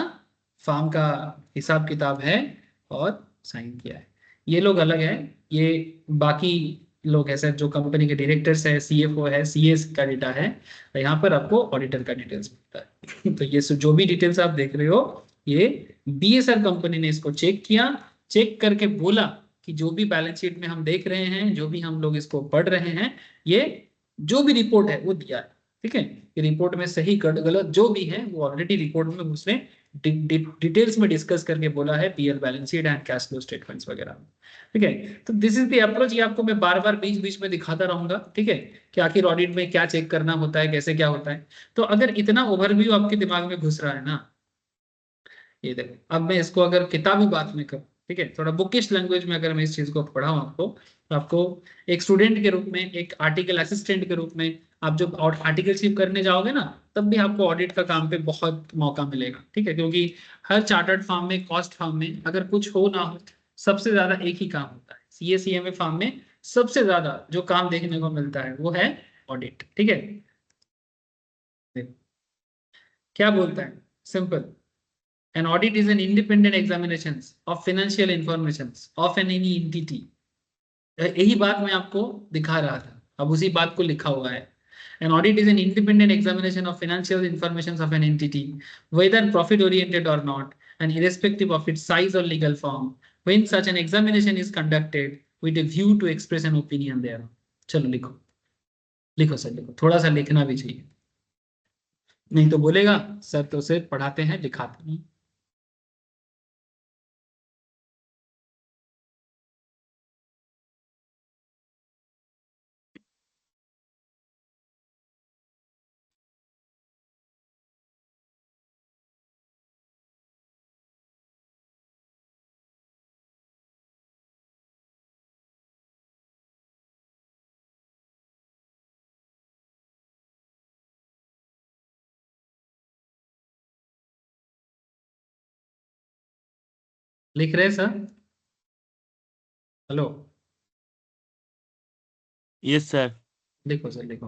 फार्म का हिसाब किताब है और साइन किया है। ये लोग अलग है, ये बाकी लोग हैं सर, जो कंपनी के डायरेक्टर्स है, सीएफओ है, सीएस का डेटा है। तो यहाँ पर आपको ऑडिटर का डिटेल्स मिलता है। तो ये जो भी डिटेल्स आप देख रहे हो, ये बीएसआर कंपनी ने इसको चेक किया, चेक करके बोला कि जो भी बैलेंस शीट में हम देख रहे हैं, जो भी हम लोग इसको पढ़ रहे हैं, ये जो भी रिपोर्ट है वो दिया है, ठीक है। ये रिपोर्ट में सही गलत जो भी है वो ऑलरेडी रिपोर्ट में उसने डिटेल्स में डिस्कस करके बोला है, PL balance sheet and cash flow statements वगैरह, ठीक है। तो दिस इज द अप्रोच, ये आपको मैं बार बार बीच बीच में दिखाता रहूंगा, ठीक है, कि आखिर ऑडिट में क्या चेक करना होता है, कैसे क्या होता है। तो अगर इतना ओवरव्यू आपके दिमाग में घुस रहा है ना, ये देखो अब मैं इसको अगर किताबी बात में करूँ, ठीक है, थोड़ा बुकिश लैंग्वेज में अगर मैं इस चीज को पढ़ाऊँ आपको, तो आपको एक स्टूडेंट के रूप में, एक आर्टिकल असिस्टेंट के रूप में, आप जब आर्टिकलशिप करने जाओगे ना, तब भी आपको ऑडिट का काम पे बहुत मौका मिलेगा, ठीक है। क्योंकि हर चार्टर्ड फर्म में, कॉस्ट फर्म में अगर कुछ हो ना हो, सबसे ज्यादा एक ही काम होता है, सीएसीएमए फर्म में सबसे ज्यादा जो काम देखने को मिलता है वो है ऑडिट, ठीक है। देखो, क्या बोलता है, simple, an audit is an independent examinations of financial informations of an any entity। यही बात मैं आपको दिखा रहा था, अब उसी बात को लिखा हुआ है। An audit is an independent examination of financial information of an entity, whether profit oriented or not, and irrespective of its size or legal form, when such an examination is conducted with a view to express an opinion there। चलो लिखो, लिखो sir लिखो, थोड़ा सा लिखना भी चाहिए। नहीं तो बोलेगा सर तो सिर्फ पढ़ाते हैं लिखाते नहीं। लिख रहे हैं सर? हेलो। Yes sir. लिखो सर लिखो।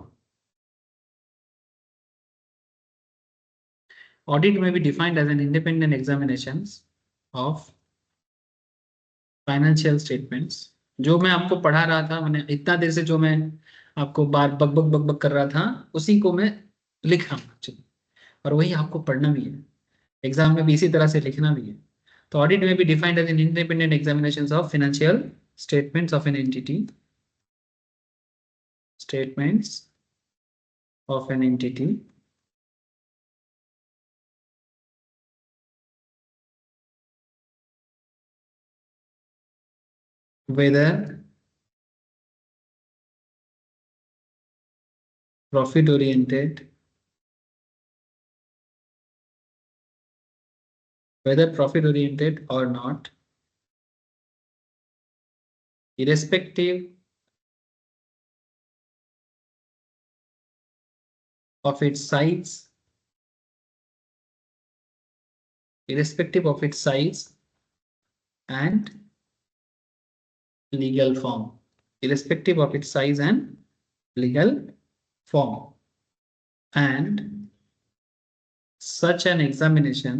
Audit may be defined as an independent examinations of financial statements. जो मैं आपको पढ़ा रहा था, मैंने इतना देर से जो मैं आपको बार बक बक बक बक कर रहा था, उसी को मैं लिख रहा हूँ actually। और वही आपको पढ़ना भी है, एग्जाम में भी इसी तरह से लिखना भी है। तो ऑडिट में भी defined as an independent examination of financial statements of an entity, statements of an entity whether profit oriented, whether profit oriented or not, irrespective of its size, irrespective of its size and legal form, irrespective of its size and legal form. And such an examination,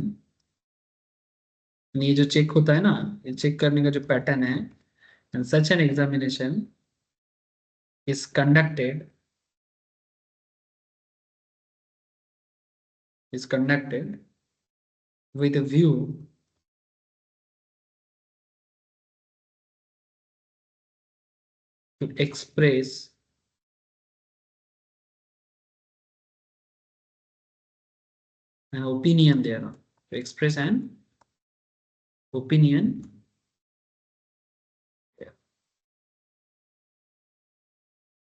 ये जो check होता है ना, ये check करने का जो pattern है, and such an examination is conducted with a view to express an opinion thereon, to express an opinion।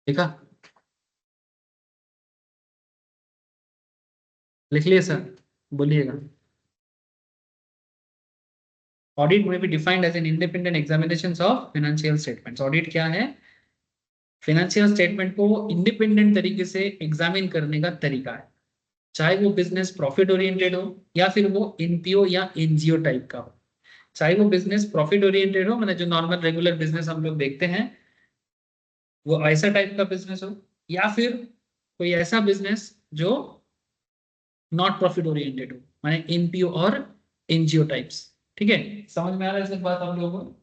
देखा? लिख लिए सर? बोलिएगा। ऑडिट में भी defined as an independent examinations of financial statements. Audit क्या है? फाइनेंशियल स्टेटमेंट को independent तरीके से एग्जामिन करने का तरीका है, चाहे वो बिजनेस प्रॉफिट ओरिएंटेड हो या फिर वो एनपीओ या एनजीओ टाइप का हो। चाहे वो बिजनेस प्रॉफिट ओरिएंटेड हो, मैंने जो नॉर्मल रेगुलर बिजनेस हम लोग देखते हैं वो ऐसा टाइप का बिजनेस हो, या फिर कोई ऐसा बिजनेस जो नॉट प्रॉफिट ओरिएंटेड हो, माने एनपीओ और एनजीओ टाइप्स। ठीक है, समझ में आ रहा है इस बात आप लोगों को?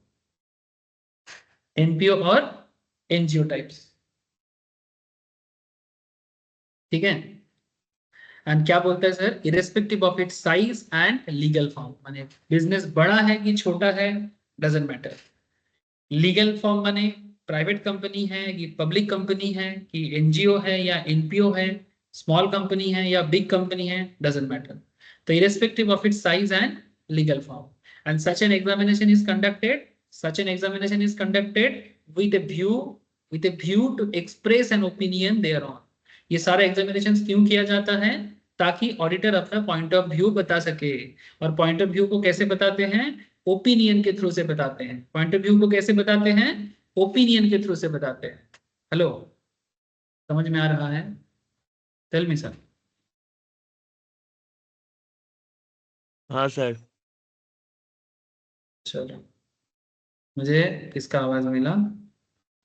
एनपीओ और एनजीओ टाइप्स, ठीक है। एंड क्या बोलता है sir? Irrespective of its size and legal form, माने बिजनेस बड़ा है कि छोटा है डजेंट मैटर। लीगल फॉर्म माने प्राइवेट कंपनी है कि पब्लिक कंपनी है कि एनजीओ है या एनपीओ है, स्मॉल कंपनी है या बिग कंपनी है, डजेंट मैटर। तो irrespective of its size and legal form and such an examination is conducted, such an examination is conducted with a view to express an opinion thereon। ये सारा examination क्यों किया जाता है? ताकि auditor अपना पॉइंट ऑफ व्यू बता सके। और पॉइंट ऑफ व्यू को कैसे बताते हैं? ओपिनियन के थ्रू से बताते हैं। पॉइंट ऑफ व्यू को कैसे बताते हैं? ओपिनियन के थ्रू से बताते हैं। हेलो, समझ में आ रहा है? Tell me sir. हाँ सर। चलो, मुझे किसका आवाज मिला?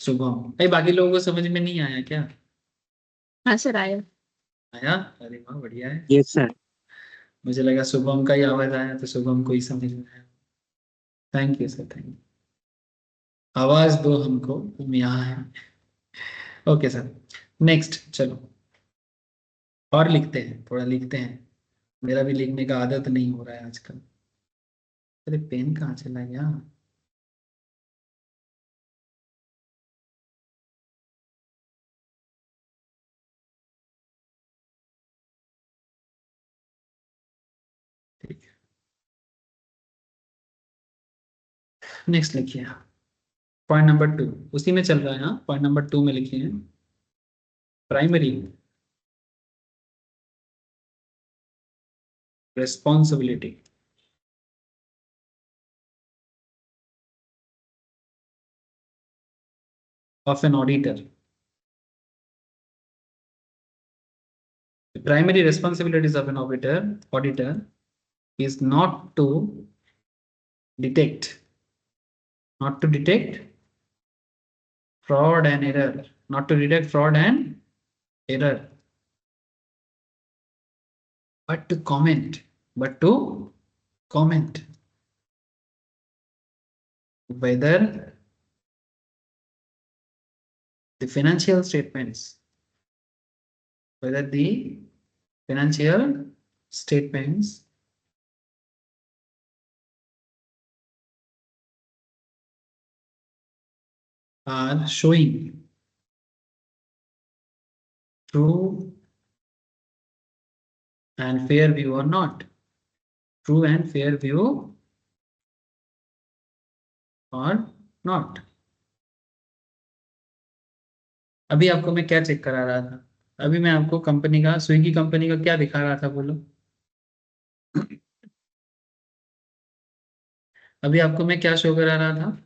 शुभम। भाई बाकी लोगों को समझ में नहीं आया क्या? हाँ सर आया। आया? अरे वाह, बढ़िया है। Yes sir. मुझे लगा शुभम का ही आवाज आया तो शुभम को ही समझ में आया। Thank you sir, thank you. आवाज दो हमको, हम यहाँ हैं। ओके सर, नेक्स्ट चलो। और लिखते हैं, थोड़ा लिखते हैं। मेरा भी लिखने का आदत नहीं हो रहा है आजकल। अरे पेन कहाँ चला गया? ठीक है, नेक्स्ट लिखिए पॉइंट नंबर 2, उसी में चल रहा है। हाँ, पॉइंट नंबर 2 में लिखिए primary responsibility of an auditor. The primary responsibilities of an auditor is detect, not to detect fraud and error, not to detect fraud and error, but to comment, but to comment whether the financial statements, whether the financial statements are showing true and fair view or not. True and fair view or not. अभी आपको मैं क्या check करा रहा था? अभी मैं आपको कंपनी का, स्विगी कंपनी का क्या दिखा रहा था, बोलो। अभी आपको मैं क्या शो करा रहा था?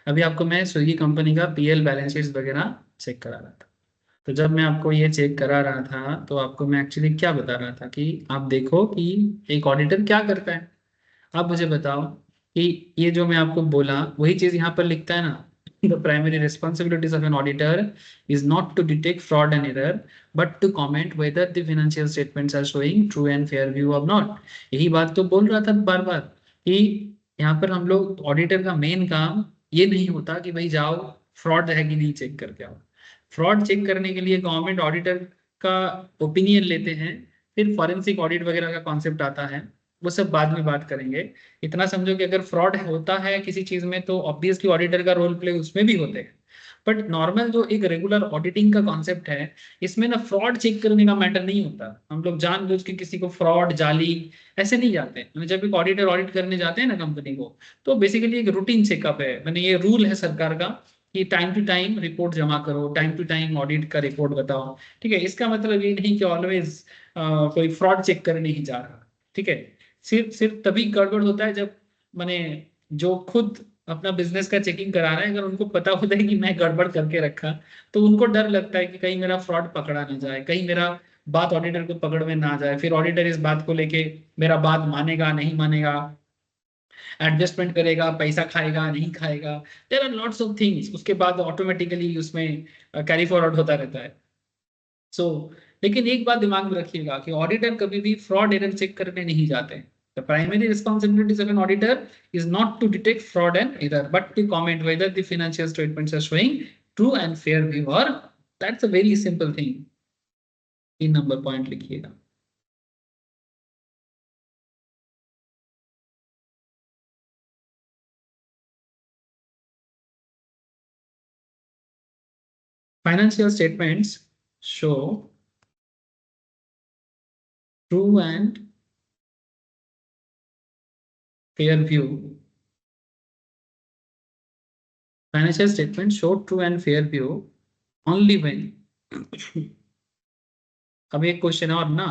अभी आपको मैं स्विगी कंपनी का पीएल बैलेंस शीट्स वगैरह चेक करा रहा था। तो जब मैं आपको ये चेक करा रहा था तो आपको मैं एक्चुअली क्या बता रहा था कि आप देखो कि एक ऑडिटर क्या करता है। आप मुझे बताओ कि ये जो मैं आपको बोला वही चीज यहाँ पर लिखता है ना। The primary responsibilities of an auditor is not to detect fraud and error but to comment whether the financial statements are showing true and fair view और नॉट। यही बात तो बोल रहा था बार बार कि यहाँ पर हम लोग ऑडिटर का मेन काम ये नहीं होता कि भाई जाओ फ्रॉड है कि नहीं चेक करके आओ। फ्रॉड चेक करने के लिए गवर्नमेंट ऑडिटर का ओपिनियन लेते हैं, फिर फॉरेंसिक ऑडिट वगैरह का कॉन्सेप्ट आता है, वो सब बाद में बात करेंगे। इतना समझो कि अगर फ्रॉड होता है किसी चीज में तो ऑब्वियसली ऑडिटर का रोल प्ले उसमें भी होते हैं। बट नॉर्मल जो एक रेगुलर ऑडिटिंग का कॉन्सेप्ट है, इसमें ना फ्रॉड चेक करने का मैटर नहीं होता। हम लोग जानबूझ के किसी को फ्रॉड जाली ऐसे नहीं जाते। मैंने जब एक ऑडिटर ऑडिट करने जाते हैं ना कंपनी को, तो बेसिकली एक रूटीन चेकअप है। मैंने ये रूल है सरकार का कि टाइम टू टाइम रिपोर्ट जमा करो, टाइम टू टाइम ऑडिट का रिपोर्ट बताओ। ठीक है, इसका मतलब ये नहीं कि ऑलवेज कोई फ्रॉड चेक करने ही जा रहा। ठीक है, सिर्फ सिर्फ तभी गड़बड़ होता है जब माने जो खुद अपना बिजनेस का चेकिंग करा रहे हैं, अगर उनको पता होता है कि मैं गड़बड़ करके रखा, तो उनको डर लगता है कि कहीं मेरा फ्रॉड पकड़ा ना जाए, कहीं मेरा बात ऑडिटर को पकड़ में ना जाए, फिर ऑडिटर इस बात को लेके मेरा बात मानेगा नहीं मानेगा, एडजस्टमेंट करेगा, पैसा खाएगा नहीं खाएगा। There are lots of things, उसके बाद ऑटोमेटिकली उसमें कैरी फॉरवर्ड होता रहता है। सो लेकिन एक बात दिमाग में रखिएगा कि ऑडिटर कभी भी फ्रॉड एरर चेक करने नहीं जाते। The primary responsibilities of an auditor is not to detect fraud and error but to comment whether the financial statements are showing true and fair view और। That's a very simple thing. 3 number point लिखिएगा। Financial statements show true and fair view. Financial statements show true and fair view only when अब एक question और ना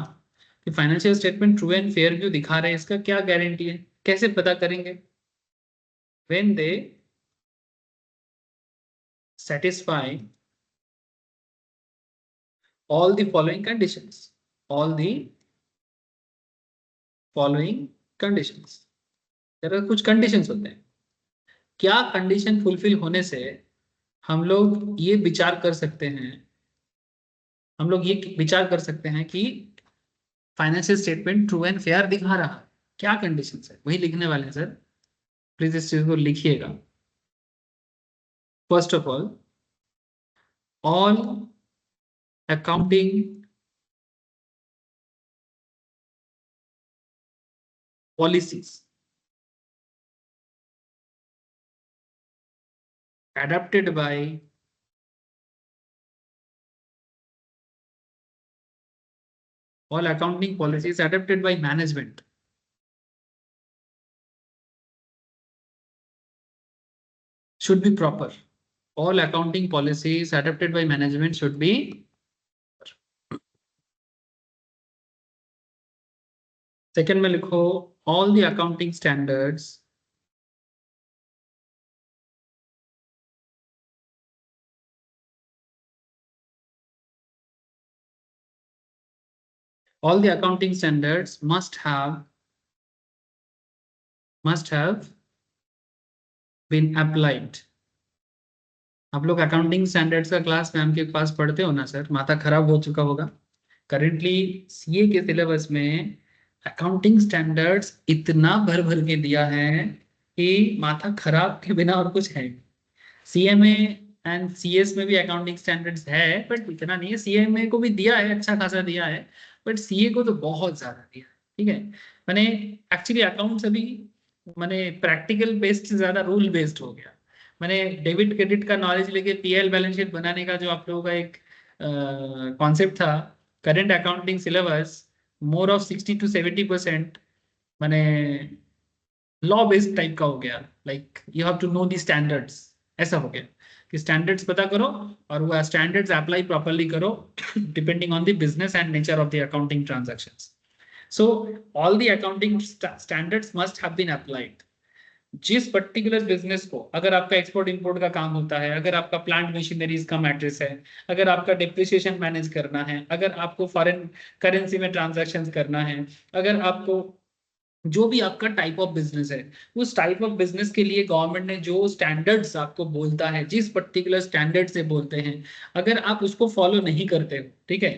कि financial statement true and fair view दिखा रहे हैं, इसका क्या गारंटी है, कैसे पता करेंगे? When they satisfy all the following conditions, all the following conditions. There are कुछ कंडीशंस होते हैं। क्या कंडीशन फुलफिल होने से हम लोग ये विचार कर सकते हैं, हम लोग ये विचार कर सकते हैं कि financial statement true and fair दिखा रहा है? क्या कंडीशन है वही लिखने वाले हैं सर, प्लीज इस चीज को लिखिएगा। First of all accounting policies adopted by All accounting policies adopted by management should be proper. All accounting policies adopted by management should be. Second में लिखो all the accounting standards must have been applied. आप लोग accounting standards का class ma'am के पास पढ़ते हो ना sir, माथा खराब हो चुका होगा। करेंटली सीए के सिलेबस में अकाउंटिंग स्टैंडर्ड्स इतना भर भर के दिया है कि माथा खराब के बिना और कुछ है। सीएमए एंड सीएस में भी अकाउंटिंग स्टैंडर्ड्स है, बट इतना नहीं है। सीएमए को भी दिया है, अच्छा खासा दिया है, बट सीए को तो बहुत ज्यादा दिया है। ठीक है, मैंने एक्चुअली अकाउंट्स अभी मैंने प्रैक्टिकल बेस्ड से ज्यादा रूल बेस्ड हो गया। मैंने डेबिट क्रेडिट का नॉलेज लेके पीएल बैलेंस शीट बनाने का जो आप लोगों का एक कॉन्सेप्ट था, current accounting syllabus more of 60 to 70% मैंने लॉ बेस्ड टाइप का हो गया। Like you have to know the standards, ऐसा हो गया कि स्टैंडर्ड्स पता करो और वो स्टैंडर्ड्स अप्लाई प्रॉपर्ली करो depending on the business and nature of the accounting transactions. So all the accounting standards must have been applied. जिस पर्टिकुलर बिजनेस को, अगर आपका एक्सपोर्ट इंपोर्ट का काम होता है, अगर आपका प्लांट मशीनरीज का मैट्रिक्स है, अगर आपका डिप्रिसिएशन मैनेज करना है, अगर आपको फॉरेन करेंसी में ट्रांजैक्शंस करना है, अगर आपको जो भी आपका टाइप ऑफ बिजनेस है, उस टाइप ऑफ बिजनेस के लिए गवर्नमेंट ने जो स्टैंडर्ड्स आपको बोलता है, जिस पर्टिकुलर स्टैंडर्ड से बोलते हैं, अगर आप उसको फॉलो नहीं करते हो, ठीक है,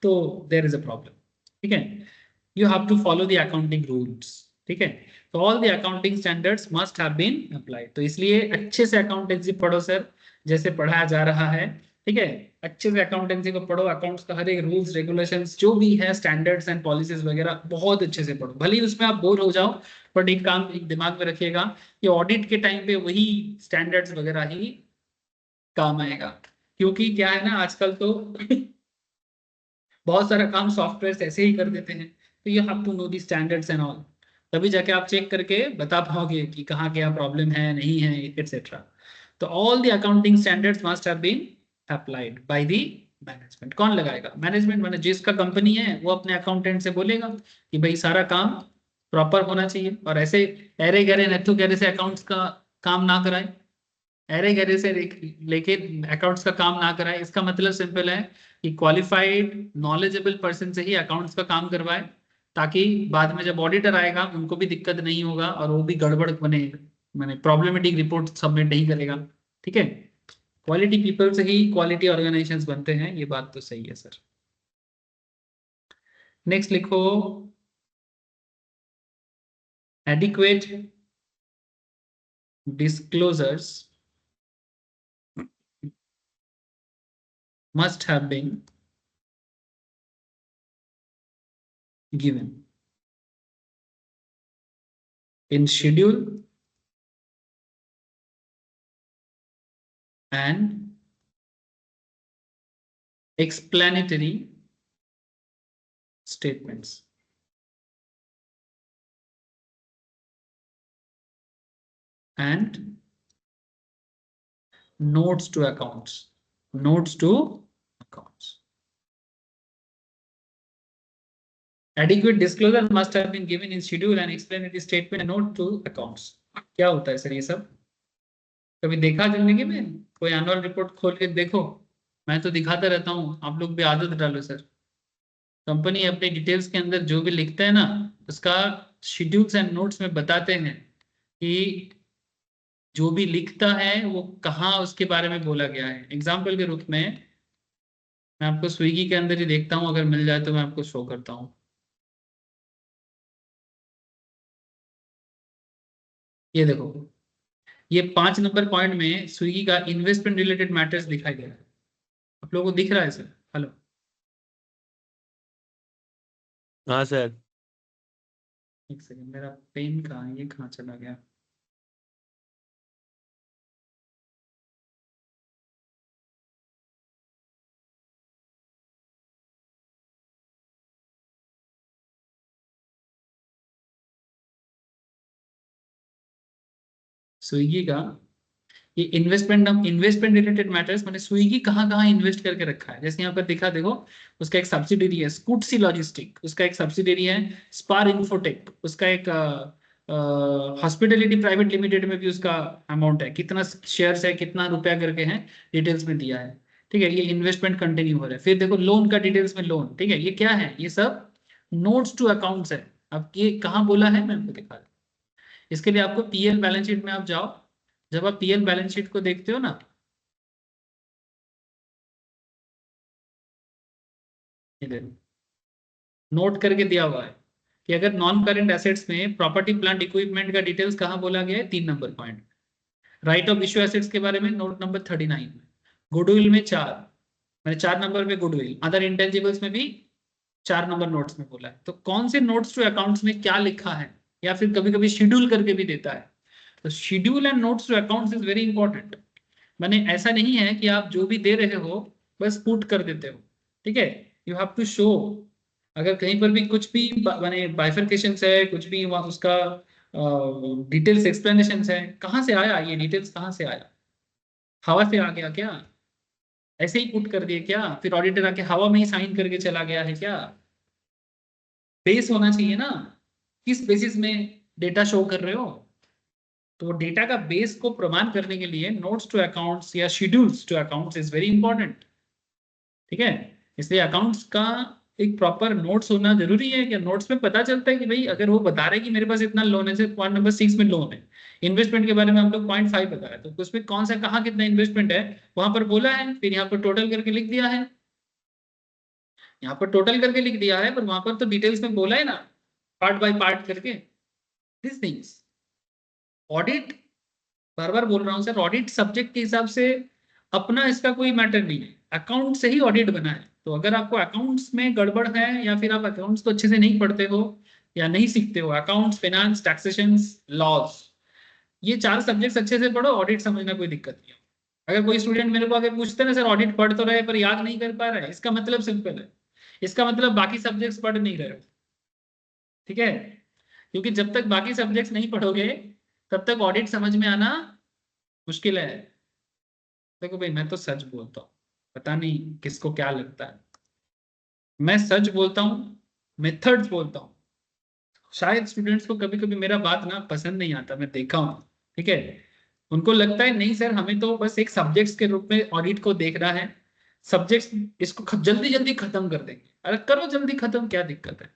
तो देयर इज अ प्रॉब्लम। ठीक है, you have to follow the accounting rules. ठीक है, तो all the accounting standards must have been applied. तो इसलिए अच्छे से अकाउंटेंसी पढ़ो सर, जैसे पढ़ाया जा रहा है। ठीक है, अच्छे से अकाउंटेंसी को पढ़ो, अकाउंट्स का हर एक रूल्स रेगुलेशंस जो भी है, स्टैंडर्ड्स एंड पॉलिसीज वगैरह बहुत अच्छे से पढ़ो। भले ही उसमें आप बोर हो जाओ, बट एक काम एक दिमाग में रखिएगा कि ऑडिट के टाइम पे वही स्टैंडर्ड्स वगैरह ही काम आएगा। क्योंकि क्या है ना, आजकल तो बहुत सारा काम सॉफ्टवेयर ऐसे ही कर देते हैं, तो you have to know the standards and all, तभी जाके आप चेक करके बता पाओगे कि कहाँ क्या प्रॉब्लम है, नहीं है, एटसेट्रा। तो all the accounting standards must have been applied by the management. कौन लगाएगा? मैनेजमेंट। मैंने जिसका कंपनी है वो अपने अकाउंटेंट से बोलेगा कि भाई सारा काम प्रॉपर होना चाहिए, और ऐसे अरे गहरे नथु गहरे से अकाउंट्स का काम ना कराए, अरे गहरे से लेके अकाउंट्स का काम ना कराए। इसका मतलब सिंपल है कि क्वालिफाइड नॉलेजेबल पर्सन से ही अकाउंट्स का काम करवाए, ताकि बाद में जब ऑडिटर आएगा उनको भी दिक्कत नहीं होगा और वो भी गड़बड़ बने मैंने प्रॉब्लमेटिक रिपोर्ट सबमिट नहीं करेगा। ठीक है, क्वालिटी पीपल से ही क्वालिटी ऑर्गेनाइजेशंस बनते हैं, ये बात तो सही है सर। नेक्स्ट लिखो adequate disclosures must have been given in schedule and explanatory statements. And notes to accounts. Notes to accounts. Adequate disclosure must have been given in schedule and explanatory statement and note to accounts. क्या होता है sir ये सब? कभी देखा जिंदगी में? कोई एनुअल रिपोर्ट खोल के देखो, मैं तो दिखाता रहता हूँ, आप लोग भी आदत डालो सर। कंपनी अपने डिटेल्स के अंदर जो भी लिखता है ना, उसका शेड्यूल्स एंड नोट्स में बताते हैं कि जो भी लिखता है वो कहाँ उसके बारे में बोला गया है। एग्जाम्पल के रूप में मैं आपको स्विगी के अंदर ही देखता हूँ, अगर मिल जाए तो मैं आपको शो करता हूँ। ये देखो, ये 5 नंबर पॉइंट में स्विगी का इन्वेस्टमेंट रिलेटेड मैटर्स दिखाई दे रहा है। आप लोगों को दिख रहा है सर? हेलो, हाँ सर। एक सेकंड, मेरा पेन कहाँ है? ये कहाँ चला गया? स्विगी का ये इन्वेस्टमेंट रिलेटेड मैटर्स, मैंने स्विगी कहाँ कहाँ इन्वेस्ट करके रखा है, जैसे यहाँ पर दिखा देखो, उसका एक सब्सिडरी है स्कूटसी लॉजिस्टिक, उसका एक सब्सिडरी है स्पार इन्फोटेक, उसका एक हॉस्पिटलिटी प्राइवेट लिमिटेड में भी उसका अमाउंट है, कितना शेयर्स है, कितना रुपया करके है, डिटेल्स में दिया है। ठीक है, ये इन्वेस्टमेंट कंटिन्यू हो रहा है। फिर देखो लोन का डिटेल्स में लोन, ठीक है, ये क्या है, ये सब नोट्स टू अकाउंट्स है। अब ये कहाँ बोला है मैं आपको दिखा दूं। इसके लिए आपको पीएल बैलेंस शीट में आप जाओ, जब आप पीएल बैलेंस शीट को देखते हो ना, ये देखो नोट करके दिया हुआ है कि अगर नॉन करेंट एसेट्स में प्रॉपर्टी प्लांट इक्विपमेंट का डिटेल्स कहाँ बोला गया है, 3 number point. Right of issue assets के बारे में नोट नंबर 39 में, गुडविल में 4, मैंने 4 नंबर पे गुडविल, अदर इंटेंजिबल्स में भी 4 नंबर नोट्स में बोला है। तो कौन से नोट्स टू अकाउंट्स में क्या लिखा है, या फिर कभी कभी शेड्यूल करके भी देता है। तो schedule and notes to accounts is very important. मैंने ऐसा नहीं है कि आप जो भी दे रहे हो बस पुट कर देते हो, ठीक है, यू हैव टू शो। अगर कहीं पर भी कुछ भी माने बाइफरकेशन है, कुछ भी वहाँ उसका डिटेल्स एक्सप्लेनेशन है, कहाँ से आया ये डिटेल्स, कहाँ से आया, हवा से आ गया क्या, ऐसे ही पुट कर दिए क्या, फिर ऑडिटर आके हवा में ही साइन करके चला गया है क्या, बेस होना चाहिए ना, किस बेसिस में डेटा शो कर रहे हो। तो डेटा का बेस को प्रमाण करने के लिए नोट्स टू अकाउंट्स या schedules to accounts is very important. ठीक है, इसलिए अकाउंट्स का एक प्रॉपर नोट्स होना जरूरी है। कि नोट्स में पता चलता है कि भाई अगर वो बता रहे कि मेरे पास इतना लोन है, जैसे पॉइंट नंबर 6 में लोन है, इन्वेस्टमेंट के बारे में हम लोग 0.5 बता रहे, तो उसमें कौन सा कहाँ कितना इन्वेस्टमेंट है वहां पर बोला है, फिर यहाँ पर टोटल करके लिख दिया है, यहाँ पर टोटल करके लिख दिया है, पर वहां पर तो डिटेल्स में बोला है ना, पार्ट बाय पार्ट करके। दिस थिंग्स ऑडिट, बार बार बोल रहा हूँ सर, ऑडिट सब्जेक्ट के हिसाब से अपना इसका कोई मैटर नहीं है, अकाउंट से ही ऑडिट बना है। तो अगर आपको अकाउंट्स में गड़बड़ है, या फिर आप अकाउंट्स को अच्छे से नहीं पढ़ते हो या नहीं सीखते हो, अकाउंट्स, फाइनेंस, टैक्सेशन, लॉज, ये 4 सब्जेक्ट्स अच्छे से पढ़ो, ऑडिट समझना कोई दिक्कत नहीं है। अगर कोई स्टूडेंट मेरे को आगे पूछते ना सर ऑडिट पढ़ तो रहे पर याद नहीं कर पा रहा है, इसका मतलब सिंपल है, इसका मतलब बाकी सब्जेक्ट्स पढ़ नहीं रहे हो। ठीक है, क्योंकि जब तक बाकी सब्जेक्ट्स नहीं पढ़ोगे तब तक ऑडिट समझ में आना मुश्किल है। देखो भाई मैं तो सच बोलता हूँ, पता नहीं किसको क्या लगता है, मैं सच बोलता हूँ, मेथड्स बोलता हूँ। शायद स्टूडेंट्स को कभी कभी मेरा बात ना पसंद नहीं आता, मैं देखा हूँ। ठीक है, उनको लगता है नहीं सर हमें तो बस एक सब्जेक्ट्स के रूप में ऑडिट को देखना है, सब्जेक्ट्स इसको जल्दी जल्दी खत्म कर देंगे। अरे करो जल्दी खत्म, क्या दिक्कत है,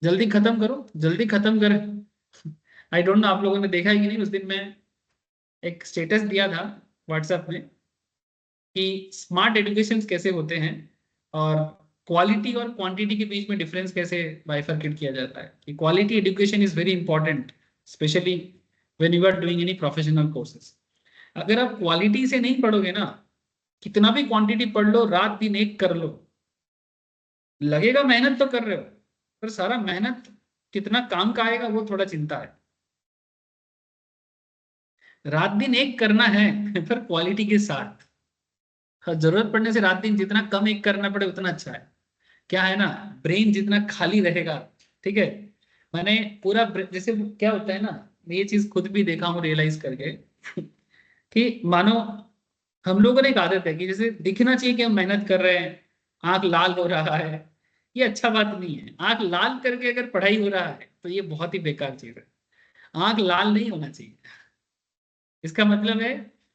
जल्दी खत्म करो, जल्दी खत्म कर। आई डोंट नो आप लोगों ने देखा है कि नहीं, उस दिन मैं एक स्टेटस दिया था व्हाट्सएप में कि स्मार्ट एजुकेशन कैसे होते हैं, और क्वालिटी और क्वांटिटी के बीच में डिफरेंस कैसे बाइफरकेट किया जाता है। कि quality education is very important, specially when you are doing any professional courses. अगर आप क्वालिटी से नहीं पढ़ोगे ना, कितना भी क्वांटिटी पढ़ लो, रात दिन एक कर लो, लगेगा मेहनत तो कर रहे हो, पर सारा मेहनत कितना काम का आएगा वो थोड़ा चिंता है। रात दिन एक करना है पर क्वालिटी के साथ। हाँ, जरूरत पड़ने से रात दिन जितना कम एक करना पड़े उतना अच्छा है। क्या है ना, ब्रेन जितना खाली रहेगा, ठीक है, मैंने पूरा जैसे क्या होता है ना, मैं ये चीज खुद भी देखा हूँ रियलाइज करके कि मानो हम लोगों ने एक आदत है कि जैसे दिखना चाहिए कि हम मेहनत कर रहे हैं, आंख लाल हो रहा है, ये अच्छा बात नहीं है। आंख लाल करके अगर पढ़ाई हो रहा है तो ये बहुत ही बेकार चीज है, आंख लाल नहीं होना चाहिए। इसका मतलब है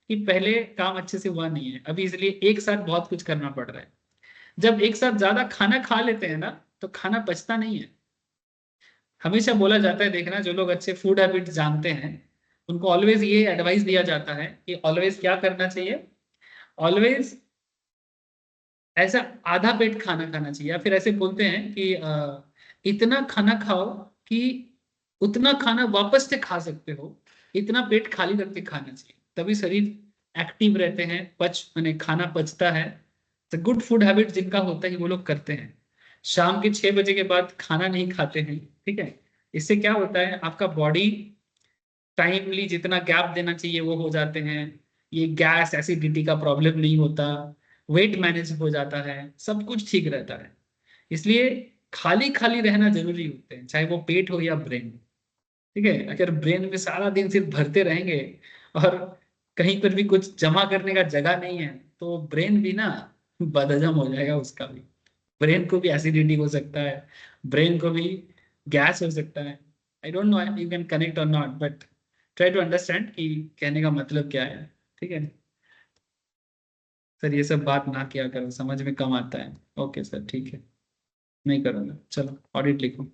कि पहले काम अच्छे से हुआ नहीं है अभी, इसलिए एक साथ बहुत कुछ करना पड़ रहा है। जब एक साथ ज्यादा खाना खा लेते हैं ना तो खाना पचता नहीं है। हमेशा बोला जाता है, देखना जो लोग अच्छे फूड हैबिट्स जानते हैं उनको ऑलवेज ये एडवाइस दिया जाता है कि ऑलवेज क्या करना चाहिए, ऑलवेज ऐसा आधा पेट खाना खाना चाहिए, या फिर ऐसे बोलते हैं कि इतना खाना खाओ कि उतना खाना वापस से खा सकते हो, इतना पेट खाली रख के खाना चाहिए, तभी शरीर एक्टिव रहते हैं, पच माने खाना पचता है। तो गुड फूड हैबिट जिनका होता है वो लोग करते हैं, शाम के 6 बजे के बाद खाना नहीं खाते हैं। ठीक है, इससे क्या होता है, आपका बॉडी टाइमली जितना गैप देना चाहिए वो हो जाते हैं, ये गैस एसिडिटी का प्रॉब्लम नहीं होता, वेट मैनेज हो जाता है, सब कुछ ठीक रहता है। इसलिए खाली खाली रहना जरूरी होते हैं, चाहे वो पेट हो या ब्रेन। ठीक है, अगर ब्रेन में सारा दिन सिर्फ भरते रहेंगे और कहीं पर भी कुछ जमा करने का जगह नहीं है, तो ब्रेन भी ना बदहजम हो जाएगा उसका भी। ब्रेन को भी एसिडिटी हो सकता है, ब्रेन को भी गैस हो सकता है। I don't know you can connect or not, but try to understand कि कहने का मतलब क्या है। ठीक है सर, ये सब बात ना किया करो, समझ में कम आता है। ओके सर, ठीक है, नहीं करूँगा। चलो ऑडिट लिखो।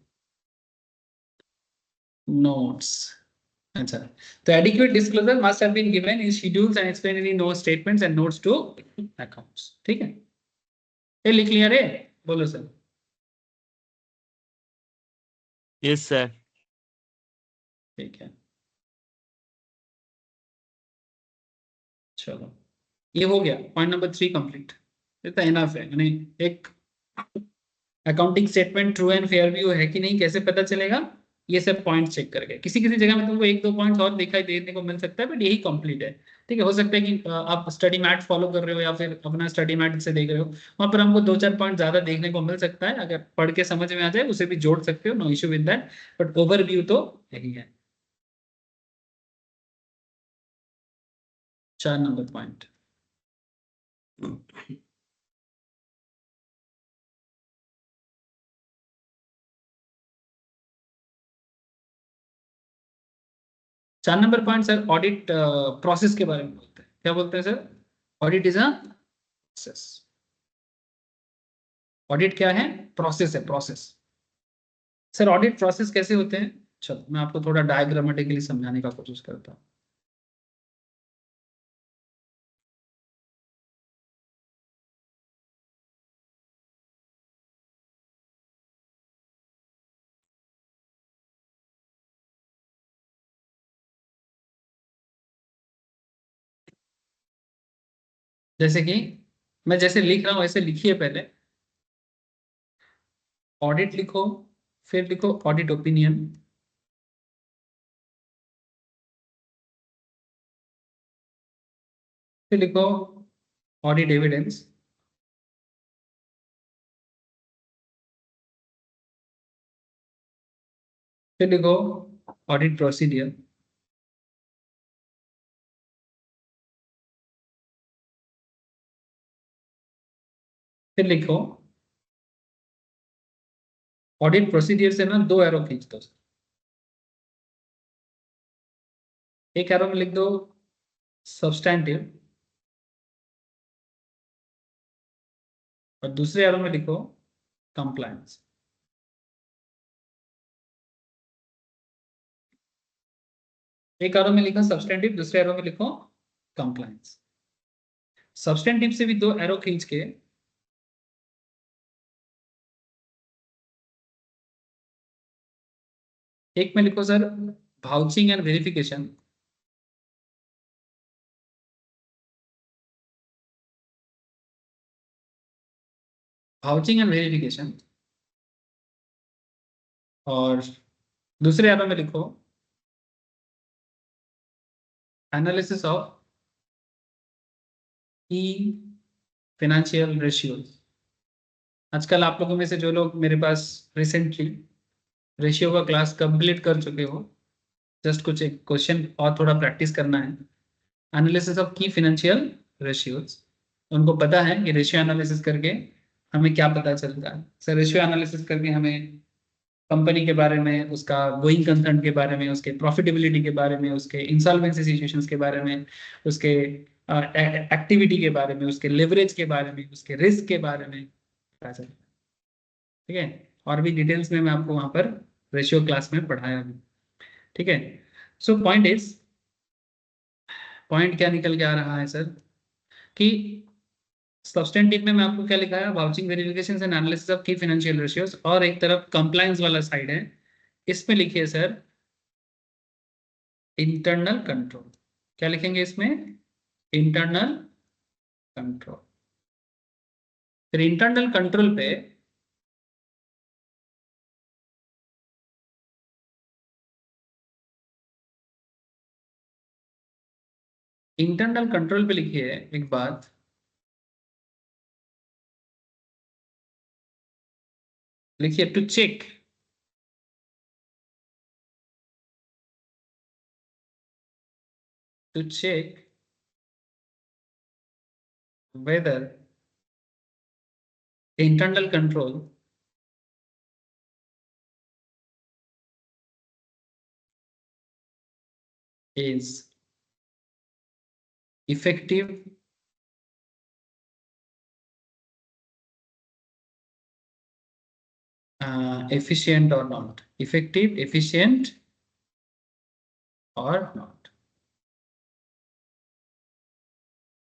नोट्स, अच्छा, तो adequate disclosure must have been given in schedules and explanatory note statements and notes to accounts। ठीक है, ये लिख लिया रे, बोलो सर। Yes sir. ठीक है, चलो ये हो गया, पॉइंट नंबर 3 कंप्लीट। ये तो इनफ है, यानी एक accounting statement true and fair view है कि नहीं कैसे पता चलेगा, ये सब पॉइंट चेक करके। किसी किसी जगह में तुमको एक दो पॉइंट्स और दिखाई देने को मिल सकता है, बट यही कंप्लीट है। ठीक है, हो सकता है कि आप स्टडी मैट फॉलो कर रहे हो या फिर अपना स्टडी मैट से देख रहे हो, वहां पर हमको दो चार पॉइंट ज्यादा देखने को मिल सकता है। अगर पढ़ के समझ में आ जाए उसे भी जोड़ सकते हो, no issue with that, but overview तो यही है। 4 number point, 4 number point sir, audit process के बारे में बोलते हैं। क्या बोलते हैं सर? Audit is a process. Audit क्या है? प्रोसेस है, प्रोसेस। सर ऑडिट प्रोसेस कैसे होते हैं, चलो मैं आपको थोड़ा डायग्रामेटिकली समझाने का कोशिश करता हूँ। जैसे कि मैं जैसे लिख रहा हूँ ऐसे लिखिए पहले। ऑडिट लिखो, फिर लिखो ऑडिट ओपिनियन, फिर लिखो ऑडिट एविडेंस, फिर लिखो ऑडिट प्रोसीडियर, फिर लिखो ऑडिट प्रोसीडियर से ना 2 एरो खींच दो। एक एरो में लिख दो सब्सटैंटिव, और दूसरे एरो में लिखो कंप्लायंस। एक एरो में लिखो सब्सटैंटिव, दूसरे एरो में लिखो कंप्लायंस। सब्सटैंटिव से भी 2 एरो खींच के एक में लिखो sir vouching and verification, vouching and verification, और दूसरे एरो में लिखो एनालिसिस ऑफ की फाइनेंशियल रेशियोज। आजकल आप लोगों में से जो लोग मेरे पास रिसेंटली रेशियो का क्लास कंप्लीट कर चुके हो, जस्ट कुछ एक क्वेश्चन और थोड़ा प्रैक्टिस करना है। एनालिसिस ऑफ की फाइनेंशियल रेशियोज, उनको पता है कि रेशियो एनालिसिस करके हमें क्या पता चलता है। सर रेशियो एनालिसिस करके हमें कंपनी के बारे में, उसका गोइंग कंसर्न के बारे में, उसके प्रॉफिटेबिलिटी के बारे में, उसके इंसॉल्वेंसी सिचुएशंस के बारे में, उसके एक्टिविटी के बारे में, उसके लेवरेज के बारे में, उसके रिस्क के बारे में पता चलता है। ठीक है, और भी डिटेल्स में मैं आपको वहां पर रेशियो क्लास में पढ़ाया हूँ। ठीक है, सो पॉइंट क्या निकल के आ रहा है सर, कि सब्सटेंटिव में मैं आपको क्या लिखा है, vouching verification and analysis of की फाइनेंशियल रेशियोज, और एक तरफ कंप्लायंस वाला साइड है, इसमें लिखिए सर इंटरनल कंट्रोल। क्या लिखेंगे इसमें? Internal control. फिर इंटरनल कंट्रोल पे इंटरनल कंट्रोल पे लिखिए एक बात, लिखिए to check to check whether the internal control is effective efficient or not, effective, efficient or not।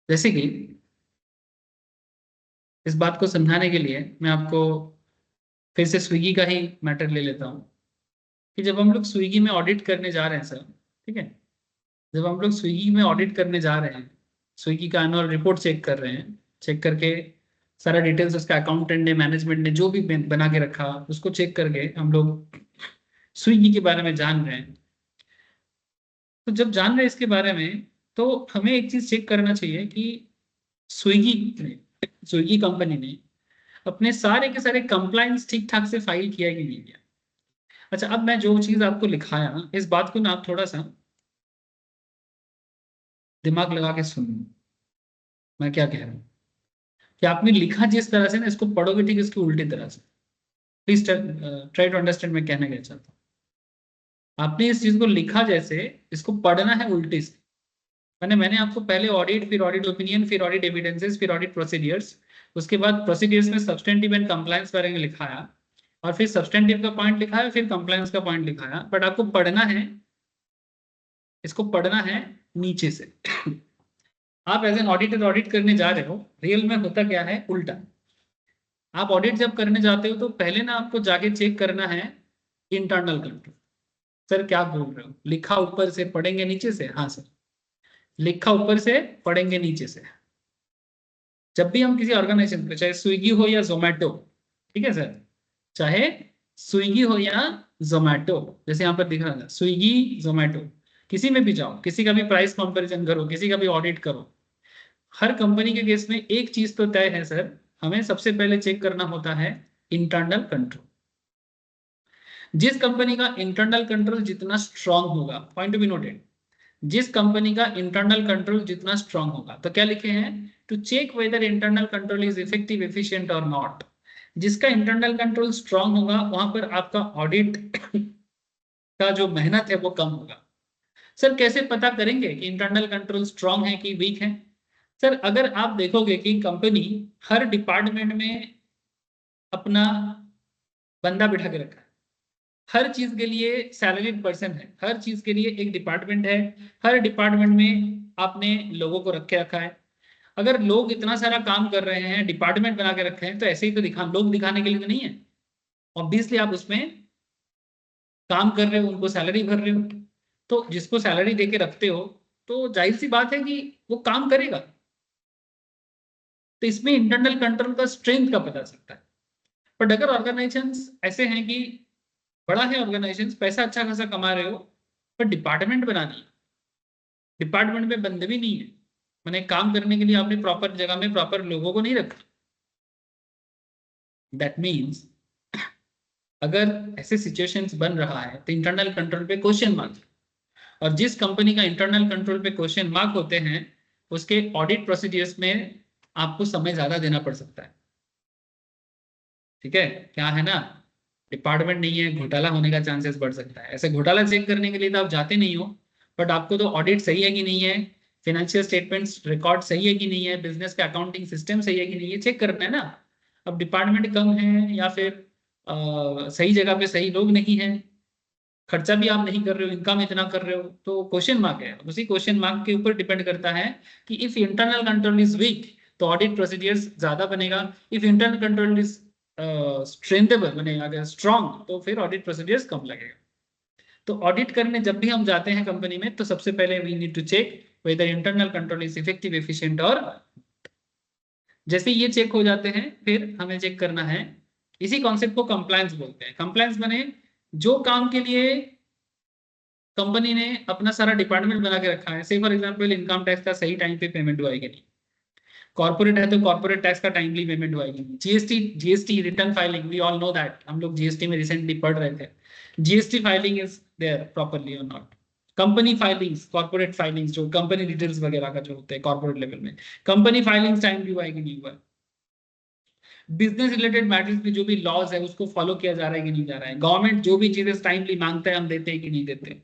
जैसे कि इस बात को समझाने के लिए मैं आपको फिर से स्विगी का ही मैटर ले लेता हूं कि जब हम लोग स्विगी में ऑडिट करने जा रहे हैं सर, ठीक है, जब हम लोग स्विगी में ऑडिट करने जा रहे हैं, स्विगी का एनुअल रिपोर्ट चेक कर रहे हैं, चेक करके सारा डिटेल्स उसका अकाउंटेंट ने, मैनेजमेंट ने जो भी बना के रखा उसको चेक करके हम लोग स्विगी के बारे में जान रहे हैं। तो जब जान रहे हैं इसके बारे में, तो हमें एक चीज चेक करना चाहिए कि स्विगी कंपनी ने अपने सारे के सारे कंप्लायंस ठीक ठाक से फाइल किया कि नहीं किया। अच्छा, अब मैं जो चीज आपको लिखाया ना, इस बात को ना आप थोड़ा सा दिमाग लगा के सुनो, मैं क्या कह रहा हूँ कि आपने लिखा जिस तरह से ना, इसको पढ़ोगे ठीक इसकी उल्टी तरह से। प्लीज ट्राई टू अंडरस्टैंड मैं कहना क्या चाहता हूँ। आपने इस चीज को लिखा जैसे, इसको पढ़ना है उल्टी से। मैंने आपको पहले ऑडिट, फिर ऑडिट ओपिनियन, फिर ऑडिट एविडेंसेस, फिर ऑडिट प्रोसीडियर्स, उसके बाद प्रोसीडियर्स में सब्सटेंटिव एंड कंप्लायंस बारे में लिखाया, और फिर सब्सटेंटिव का पॉइंट लिखाया, फिर कंप्लायंस का पॉइंट लिखाया। बट आपको पढ़ना है, इसको पढ़ना है नीचे से। आप एज एन ऑडिटर ऑडिट करने जा रहे हो, रियल में होता क्या है, उल्टा। आप ऑडिट जब करने जाते हो तो पहले ना आपको जाके चेक करना है इंटरनल कंट्रोल। सर क्या बोल रहे हो, लिखा ऊपर से पढ़ेंगे नीचे से? हाँ सर, लिखा ऊपर से पढ़ेंगे नीचे से। जब भी हम किसी ऑर्गेनाइजेशन पे, चाहे स्विगी हो या जोमेटो, ठीक है सर, चाहे स्विगी हो या जोमेटो, जैसे यहाँ पर दिख रहा था स्विगी जोमेटो, किसी में भी जाओ, किसी का भी प्राइस कंपैरिजन करो, किसी का भी ऑडिट करो, हर कंपनी के केस में एक चीज तो तय है सर, हमें सबसे पहले चेक करना होता है इंटरनल कंट्रोल। जिस कंपनी का इंटरनल कंट्रोल जितना स्ट्रांग होगा, पॉइंट टू बी नोटेड, जिस कंपनी का इंटरनल कंट्रोल जितना स्ट्रांग होगा, तो क्या लिखे हैं, to check whether internal control is effective, efficient और नॉट। जिसका इंटरनल कंट्रोल स्ट्रांग होगा वहां पर आपका ऑडिट का जो मेहनत है वो कम होगा। सर कैसे पता करेंगे कि इंटरनल कंट्रोल स्ट्रांग है कि वीक है? सर अगर आप देखोगे कि कंपनी हर डिपार्टमेंट में अपना बंदा बिठा के रखा है, हर चीज के लिए सैलरीड पर्सन है, हर चीज के लिए एक डिपार्टमेंट है, हर डिपार्टमेंट में आपने लोगों को रख के रखा है। अगर लोग इतना सारा काम कर रहे हैं, डिपार्टमेंट बना के रखे हैं, तो ऐसे ही तो लोग दिखाने के लिए तो नहीं है। ऑब्वियसली आप उसमें काम कर रहे हो, उनको सैलरी भर रहे हो, तो जिसको सैलरी दे के रखते हो तो जाहिर सी बात है कि वो काम करेगा। तो इसमें इंटरनल कंट्रोल का स्ट्रेंथ का पता चलता है। बट अगर ऑर्गेनाइजेशन ऐसे हैं कि बड़ा है ऑर्गेनाइजेशन, पैसा अच्छा खासा कमा रहे हो, पर डिपार्टमेंट बनानी है, डिपार्टमेंट में बंदे भी नहीं है, मैंने काम करने के लिए आपने प्रॉपर जगह में प्रॉपर लोगों को नहीं रखा, दैट मीन्स अगर ऐसे सिचुएशंस बन रहा है तो इंटरनल कंट्रोल पे क्वेश्चन मार्क। और जिस कंपनी का इंटरनल कंट्रोल पे क्वेश्चन मार्क होते हैं, उसके ऑडिट प्रोसीडियर्स में आपको समय ज्यादा देना पड़ सकता है। ठीक है, क्या है ना, डिपार्टमेंट नहीं है, घोटाला होने का चांसेस बढ़ सकता है। ऐसे घोटाला चेक करने के लिए तो आप जाते नहीं हो, बट आपको तो ऑडिट सही है कि नहीं है, फाइनेंशियल स्टेटमेंट्स रिकॉर्ड सही है कि नहीं है, बिजनेस का अकाउंटिंग सिस्टम सही है कि नहीं है, चेक करना है ना। अब डिपार्टमेंट कम है या फिर सही जगह पे सही लोग नहीं है, खर्चा भी आप नहीं कर रहे हो, इनकम इतना कर रहे हो, तो क्वेश्चन मार्क है। उसी क्वेश्चन मार्क के ऊपर डिपेंड करता है कि if internal control is weak तो ऑडिट प्रोसीडियर्स ज्यादा बनेगा, इफ इंटरनल कंट्रोल इज स्ट्रेंथेबल बनेगा, अगर स्ट्रॉन्ग, तो फिर ऑडिट प्रोसीडियर्स कम लगेगा। तो ऑडिट करने जब भी हम जाते हैं कंपनी में, तो सबसे पहले we need to check whether internal control is effective, efficient और जैसे ये चेक हो जाते हैं, फिर हमें चेक करना है, इसी कॉन्सेप्ट को कंप्लायंस बोलते हैं। कंप्लायंस माने जो काम के लिए कंपनी ने अपना सारा डिपार्टमेंट बना के रखा है, से फॉर एग्जांपल इनकम टैक्स का सही टाइम पे पेमेंट हुआ है कि नहीं, कॉर्पोरेट है तो कॉर्पोरेट टैक्स का टाइमली पेमेंट हुआ है कि नहीं, GST return filing, we all know that, हम लोग जीएसटी में रिसेंटली पढ़ रहे थे, GST filing is there properly और not, company filings, corporate filings, जो कंपनी डिटेल्स वगैरह का जो होते हैं कॉर्पोरेट लेवल में, कंपनी फाइलिंग्स टाइम ड्यू है कि नहीं हुआ है, बिजनेस रिलेटेड मैटर्स में जो भी लॉज है उसको फॉलो किया जा रहा है कि नहीं जा रहा है, गवर्नमेंट जो भी चीजें टाइमली मांगता है हम देते हैं कि नहीं देते,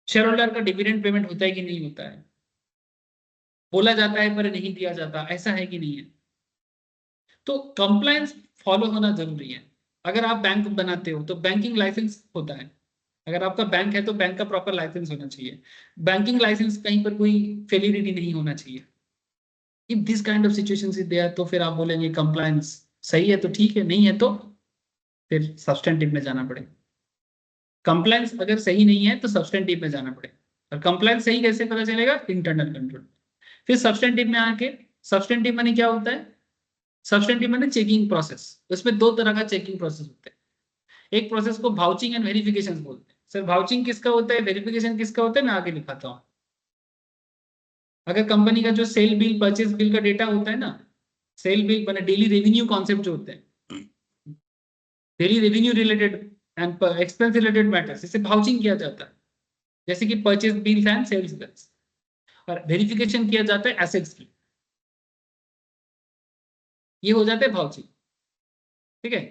शेयर होल्डर का डिविडेंड पेमेंट होता है कि नहीं होता है, बोला जाता है पर नहीं दिया जाता, ऐसा है कि नहीं है। तो कंप्लायंस फॉलो होना जरूरी है। अगर आप बैंक बनाते हो तो बैंकिंग लाइसेंस होता है, अगर आपका बैंक है तो बैंक का प्रॉपर लाइसेंस होना चाहिए, बैंकिंग लाइसेंस कहीं पर कोई फेलिडिटी नहीं होना चाहिए। If this kind of situation is there तो फिर आप बोलेंगे कंप्लायंस सही है तो ठीक है, नहीं है तो फिर सब्सटेंटिव में जाना पड़ेगा। कंप्लायंस अगर सही नहीं है तो सब्सटेंटिव में जाना पड़ेगा। और कंप्लायंस सही कैसे पता चलेगा? Internal control. फिर सब्सटेंटिव में आके, सब्सटेंटिव माने क्या होता है? सब्सटेंटिव माने चेकिंग प्रोसेस। उसमें दो तरह का चेकिंग प्रोसेस होते हैं। एक प्रोसेस को भाउचिंग एंड वेरिफिकेशन बोलते हैं। सर भाउचिंग किसका होता है, वेरिफिकेशन किसका होता है, मैं आगे दिखाता हूँ। अगर कंपनी का जो सेल बिल, परचेज बिल का डेटा होता है ना, सेल बिल माने डेली रेवेन्यू कॉन्सेप्ट जो होते हैं, daily revenue related and expense related matters, इसे भाउचिंग किया जाता है। जैसे कि purchase bills and sales bills. और वेरिफिकेशन किया जाता है एसेट्स की, ये हो जाता है भाउचिंग। ठीक है,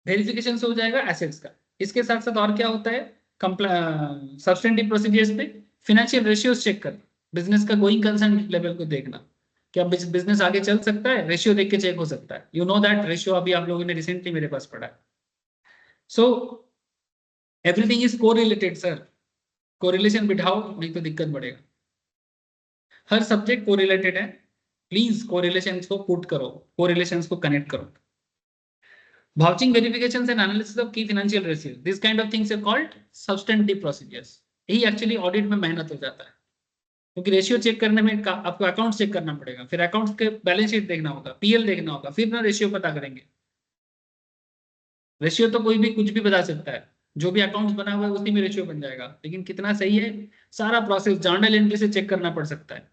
वेरिफिकेशन से हो जाएगा एसेट्स का। इसके साथ साथ और क्या होता है सब्सटेंटिव प्रोसीजर्स में? फाइनेंशियल रेशियोज चेक करना, बिजनेस का गोइंग कंसर्न लेवल को देखना, क्या बिजनेस आगे चल सकता है, रेशियो देख के चेक हो सकता है। यू नो दैट रेशियो अभी आप लोगों ने रिसेंटली मेरे पास पढ़ा है। So everything is correlated sir, correlation बिठाओ नहीं तो दिक्कत बढ़ेगा। हर सब्जेक्ट कोरिलेटेड है, प्लीज कोरिलेशन को पुट करो, कोरिलेशन को कनेक्ट करो। Vouching verifications and analysis of key financial ratios. This kind of things are called substantive procedures. यही एक्चुअली ऑडिट में मेहनत हो जाता है, क्योंकि रेशियो चेक करने में आपको अकाउंट चेक करना पड़ेगा, फिर अकाउंट्स के बैलेंस शीट देखना होगा, पीएल देखना होगा, फिर ना रेशियो पता करेंगे। रेशियो तो कोई भी कुछ भी बता सकता है, जो भी अकाउंट्स बना हुआ है उसी में रेशियो बन जाएगा, लेकिन कितना सही है सारा प्रोसेस जर्नल एंट्री से चेक करना पड़ सकता है।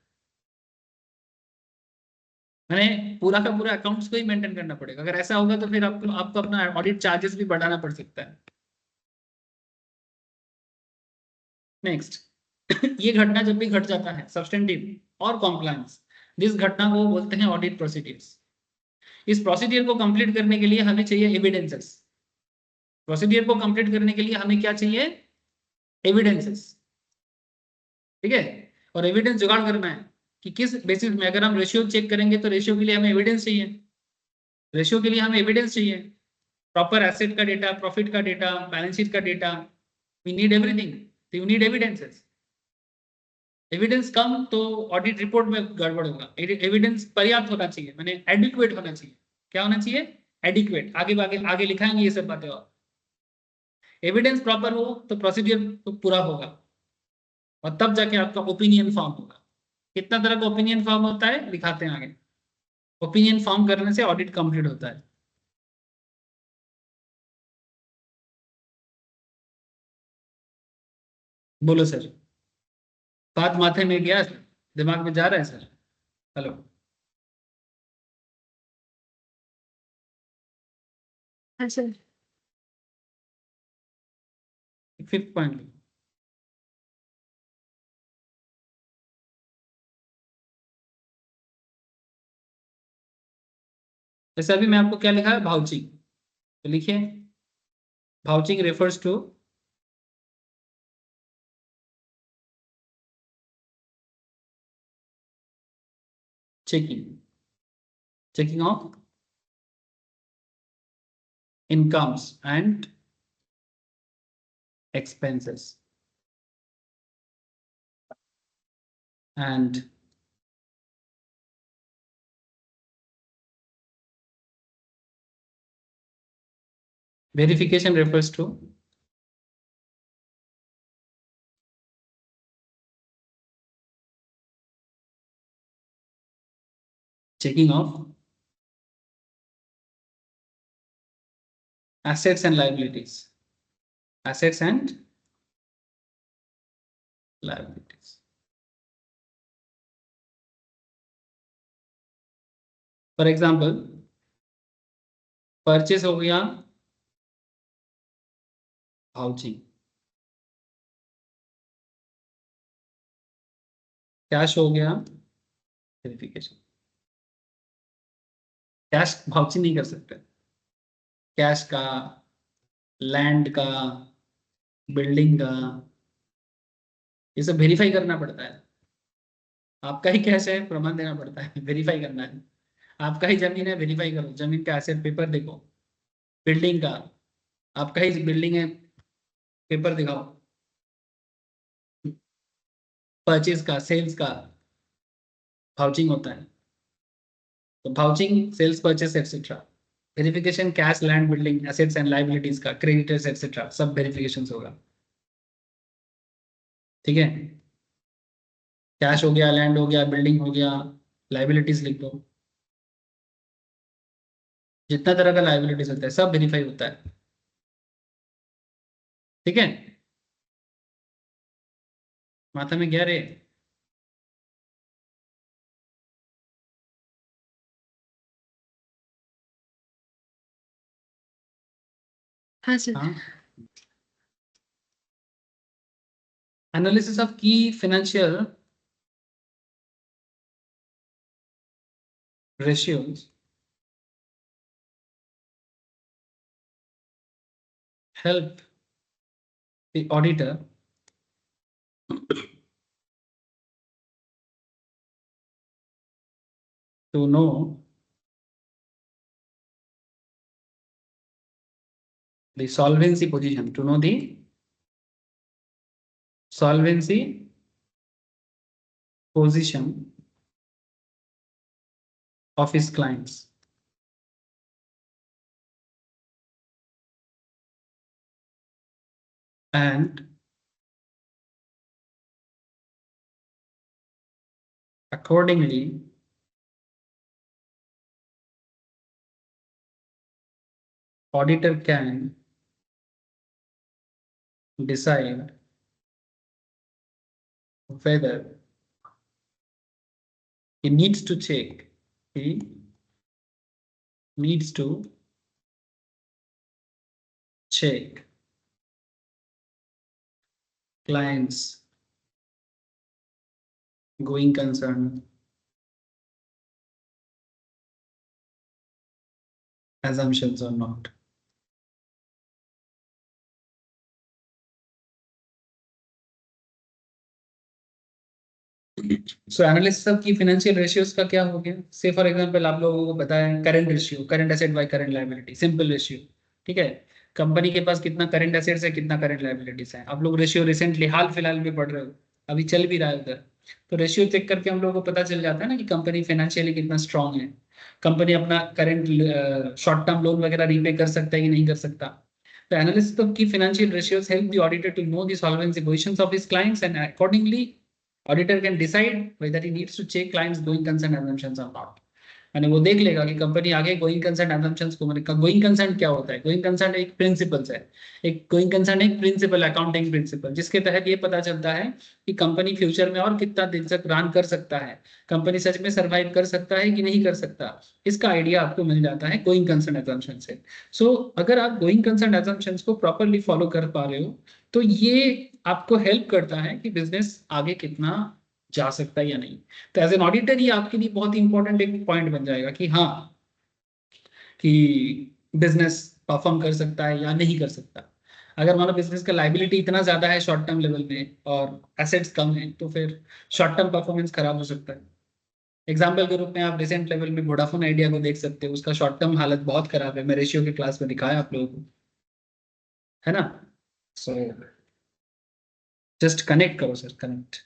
मैंने पूरा का पूरा अकाउंट्स को ही मेंटेन करना पड़ेगा। अगर ऐसा होगा तो फिर आपको अपना ऑडिट चार्जेस भी बढ़ाना पड़ सकता है। नेक्स्ट ये घटना जब भी घट जाता है, सब्सटेंटिव और कॉम्प्लायंस, जिस घटना को बोलते हैं ऑडिट प्रोसीडियर्स। इस प्रोसीडियर को कंप्लीट करने के लिए हमें चाहिए एविडेंसेस। प्रोसीडियर को कंप्लीट करने के लिए हमें क्या चाहिए? एविडेंसेस। ठीक है, और एविडेंस जुगाड़ करना है कि किस बेसिस में। अगर हम रेशियो चेक करेंगे तो रेशियो के लिए हमें एविडेंस चाहिए, रेशियो के लिए हमें एविडेंस चाहिए, प्रॉपर एसेट का डेटा, प्रॉफिट का डेटा, बैलेंस शीट का data, we need everything, you need evidences. Evidence कम तो ऑडिट रिपोर्ट में गड़बड़ होगा। एविडेंस पर्याप्त होना चाहिए, माने एडिक्वेट होना चाहिए। क्या होना चाहिए? एडिक्वेट। आगे आगे आगे लिखाएंगे ये सब बातें। और एविडेंस प्रॉपर हो तो प्रोसीजर तो पूरा होगा, और तब जाके आपका ओपिनियन फॉर्म होगा। कितना तरह का ओपिनियन फॉर्म होता है दिखाते हैं आगे। ओपिनियन फॉर्म करने से ऑडिट कंप्लीट होता है। बोलो सर, बात माथे में गया, दिमाग में जा रहा है सर? हेलो, हाँ सर। Fifth point. जैसे अभी मैं आपको क्या लिखा है, भाउचिंग, तो लिखिए vouching refers to checking of incomes and expenses and verification refers to checking of assets and liabilities, assets and liabilities। For example purchase हो गया भाउचिंग, कैश हो गया वेरिफिकेशन। कैश वाउचिंग नहीं कर सकते, कैश का, लैंड का, बिल्डिंग का, ये सब वेरीफाई करना पड़ता है। आपका ही कैश है, प्रमाण देना पड़ता है, वेरीफाई करना है। आपका ही जमीन है, वेरीफाई करो, जमीन का एसेट पेपर देखो। बिल्डिंग का, आपका ही बिल्डिंग है, पेपर दिखाओ। परचेज का, सेल्स का वाउचिंग होता है, तो vouching, sales, purchase etcetera. Verification cash, land, building, assets and liabilities का, क्रेडिटर्स एक्सेट्रा, सब वेरिफिकेशन होगा। ठीक है, कैश हो गया, लैंड हो गया, बिल्डिंग हो गया, लाइबिलिटीज लिख दो। जितना तरह का लाइबिलिटीज होता है सब वेरीफाई होता है। ठीक है, माथा में क्या रे? हाँ सर। हाँ, एनालिसिस ऑफ की financial ratios help the auditor to know the solvency position, to know the solvency position of his clients. And accordingly, auditor can decide whether he needs to check, he needs to check clients going concern assumptions or not. So analysis of की financial ratios का क्या हो गया? से for example आप लोगों को पता है current ratio, current asset by current liability, simple ratio. ठीक है, कंपनी के पास कितना करंट एसेट्स है, कितना करंट लायबिलिटीज है। आप लोग रेशियो रिसेंटली हाल फिलहाल में पढ़ रहे हो, अभी चल भी रहा है उधर। तो रेशियो चेक करके हम लोगों को पता चल जाता है ना कि कंपनी फाइनेंशियली कितना स्ट्रांग है, कंपनी अपना करंट शॉर्ट टर्म लोन वगैरह रीपे कर सकता है कि नहीं कर सकता। तो एनालिसिस ऑफ की financial ratios help the auditor to know the solvency positions of his clients and accordingly auditor can decide whether he needs to check clients going concern assumptions or not। यानी वो देख लेगा कि company आगे going concern assumptions को, मतलब going concern क्या होता है? गोइंग कंसर्न एक प्रिंसिपल्स है, एक गोइंग कंसर्न एक प्रिंसिपल, अकाउंटिंग प्रिंसिपल, जिसके तहत ये पता चलता है कि कंपनी फ्यूचर में और कितना दिन तक रन कर सकता है, कंपनी सच में सर्वाइव कर सकता है कि नहीं कर सकता। इसका आइडिया आपको मिल जाता है गोइंग कंसर्न assumption से। सो अगर आप गोइंग कंसर्न assumptions को प्रॉपरली फॉलो कर पा रहे हो तो ये आपको हेल्प करता है कि बिजनेस आगे कितना जा सकता है या नहीं। तो एज एन ऑडिटर ये आपके लिए बहुत इंपॉर्टेंट एक पॉइंट बन जाएगा कि हाँ, कि बिजनेस परफॉर्म कर सकता है या नहीं कर सकता। अगर मान लो बिजनेस का लाइबिलिटी इतना ज्यादा है शॉर्ट टर्म लेवल में और एसेट्स कम है, तो फिर शॉर्ट टर्म परफॉर्मेंस खराब हो सकता है। एग्जाम्पल के रूप में आप रिसेंट लेवल में वोडाफोन आइडिया को देख सकते हो, उसका शॉर्ट टर्म हालत बहुत खराब है। मैं रेशियो की क्लास में दिखाया आप लोगों को, है ना? सो जस्ट कनेक्ट करो sir, connect.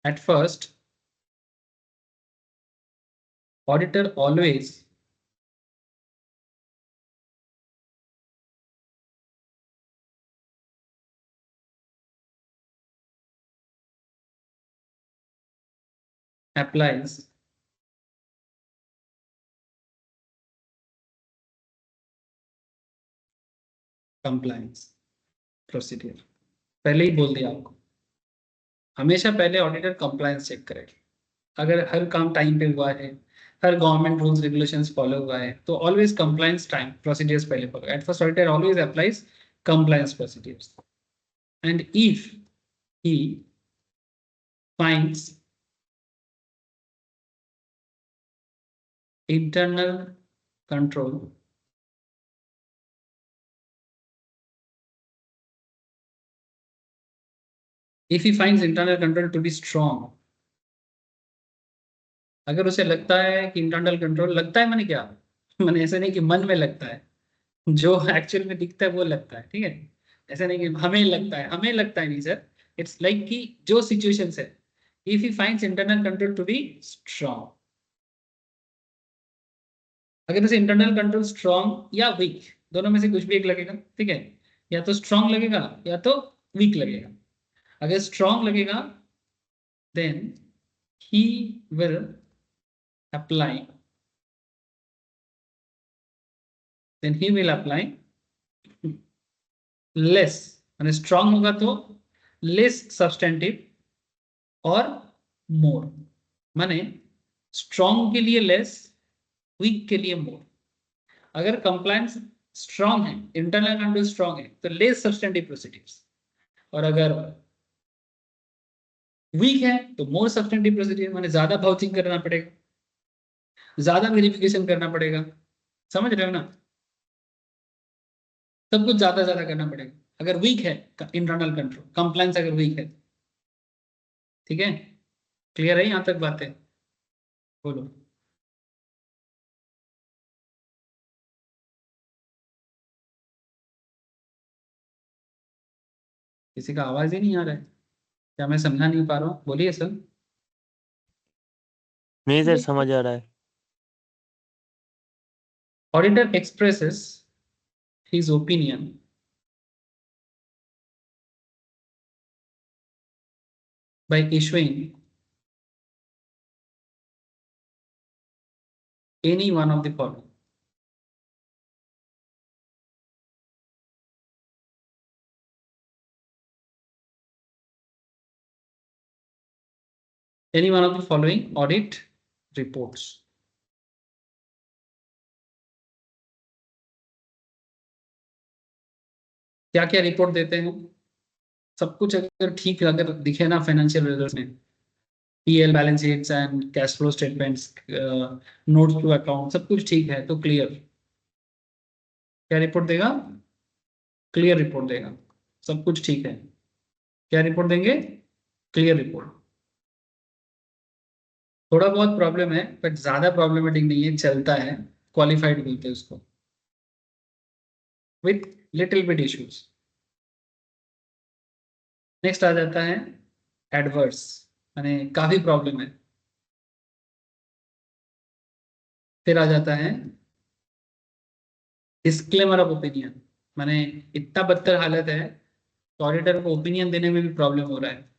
At first, auditor always applies compliance procedure। पहले ही बोल दिया आपको, हमेशा पहले ऑडिटर कंप्लायंस चेक करेगा। अगर हर काम टाइम पे हुआ है, हर गवर्नमेंट रूल्स रेगुलेशंस फॉलो हुआ है, तो ऑलवेज कंप्लायंस टाइम प्रोसीजर्स पहले follow. At first auditor always applies compliance procedures, and if he finds internal control to be strong, अगर उसे लगता है कि इंटरनल कंट्रोल, लगता है मैंने क्या, मैंने ऐसे नहीं कि मन में लगता है, जो एक्चुअल में दिखता है वो लगता है, ठीक है। ऐसा नहीं कि हमें लगता है नहीं सर, इट्स लाइक कि जो सिचुएशन है, if he finds internal control to be strong, अगर उसे इंटरनल कंट्रोल स्ट्रांग या वीक दोनों में से कुछ भी एक लगेगा, ठीक है, या तो स्ट्रांग लगेगा या तो वीक लगेगा। अगर स्ट्रांग लगेगा then he will apply less, माने स्ट्रांग होगा तो लेस सब्सटेंटिव और मोर, माने स्ट्रांग के लिए लेस, वीक के लिए मोर। अगर कंप्लायंस स्ट्रांग है, इंटरनल कंट्रोल स्ट्रांग है, तो लेस सब्सटेंटिव प्रोसीडिंग्स, और अगर वीक है तो मोर सब्सटेंटिव प्रोसीडिंग, माने ज्यादा वाउचिंग करना पड़ेगा, ज्यादा वेरिफिकेशन करना पड़ेगा, समझ रहे हो ना, सब कुछ ज्यादा ज्यादा करना पड़ेगा अगर वीक है इंटरनल कंट्रोल, कंप्लायंस अगर वीक है, ठीक है। क्लियर है यहां तक बातें, बोलो। किसी का आवाज ही नहीं आ रहा है, क्या मैं समझा नहीं पा रहा हूँ, बोलिए सर। नहीं सर, समझ आ रहा है। Auditor expresses his opinion by issuing any one of the following. Any one of the following audit reports. क्या क्या रिपोर्ट देते हैं, सब कुछ अगर ठीक अगर दिखे ना फाइनेंशियल रिजल्ट्स में, PL balance sheets and cash flow statements, notes to account, सब कुछ ठीक है तो क्लियर, क्या रिपोर्ट देगा, क्लियर रिपोर्ट देगा, सब कुछ ठीक है, क्या रिपोर्ट देंगे, क्लियर रिपोर्ट। थोड़ा बहुत प्रॉब्लम है बट ज्यादा प्रॉब्लमेटिक नहीं है, चलता है, क्वालिफाइड बोलते हैं उसको, with little bit issues. Next आ जाता है एडवर्स, यानी काफी प्रॉब्लम है। फिर आ जाता है डिस्क्लेमर ऑफ ओपिनियन, माने इतना बदतर हालत है तो ऑडिटर को ओपिनियन देने में भी प्रॉब्लम हो रहा है,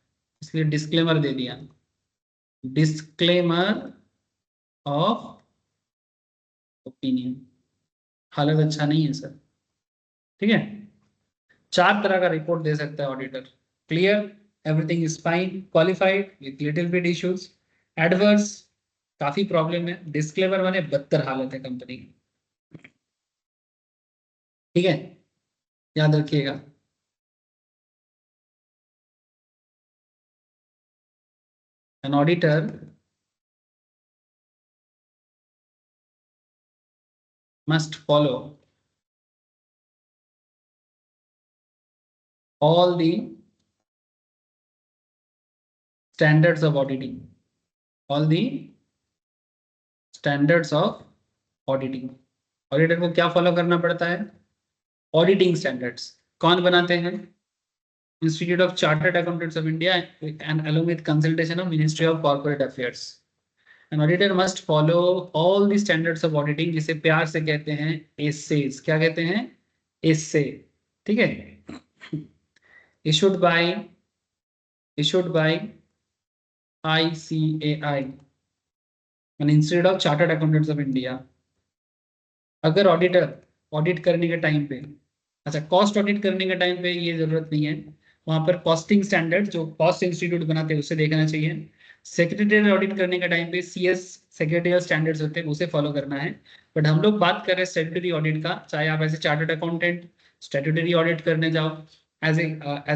इसलिए डिस्क्लेमर दे दिया, डिस्क्लेमर ऑफ ओपिनियन। हालत अच्छा नहीं है सर, ठीक है। 4 तरह का रिपोर्ट दे सकता है auditor, clear, everything is fine, qualified with little bit issues, adverse काफी प्रॉब्लम है, डिस्क्लेमर माने बदतर हालत है कंपनी की, ठीक है, याद रखिएगा। An auditor must follow all the standards of auditing, all the standards of auditing। Auditor को क्या फॉलो करना पड़ता है, ऑडिटिंग स्टैंडर्ड्स। कौन बनाते हैं, institute of chartered accountants of India and along with consultation of Ministry of Corporate Affairs। An auditor must follow all the standards of auditing, जिसे प्यार से कहते हैं एसेज, क्या कहते हैं, एसे, ठीक है। issued by ICAI, institute of chartered accountants of India. अगर ऑडिटर ऑडिट करने के टाइम पे, अच्छा कॉस्ट ऑडिट करने के टाइम पे ये जरूरत नहीं है, वहां पर कॉस्टिंग स्टैंडर्ड जो कॉस्ट इंस्टीट्यूट बनाते हैं उससे देखना चाहिए। सेक्रेटरी ऑडिट करने के टाइम पे सेक्रेटरियल स्टैंडर्ड्स होते हैं उसे फॉलो करना है। बट हम लोग बात कर रहे हैं स्टैट्यूटरी ऑडिट का, चाहे आप as a chartered accountant statutory audit करने जाओ, as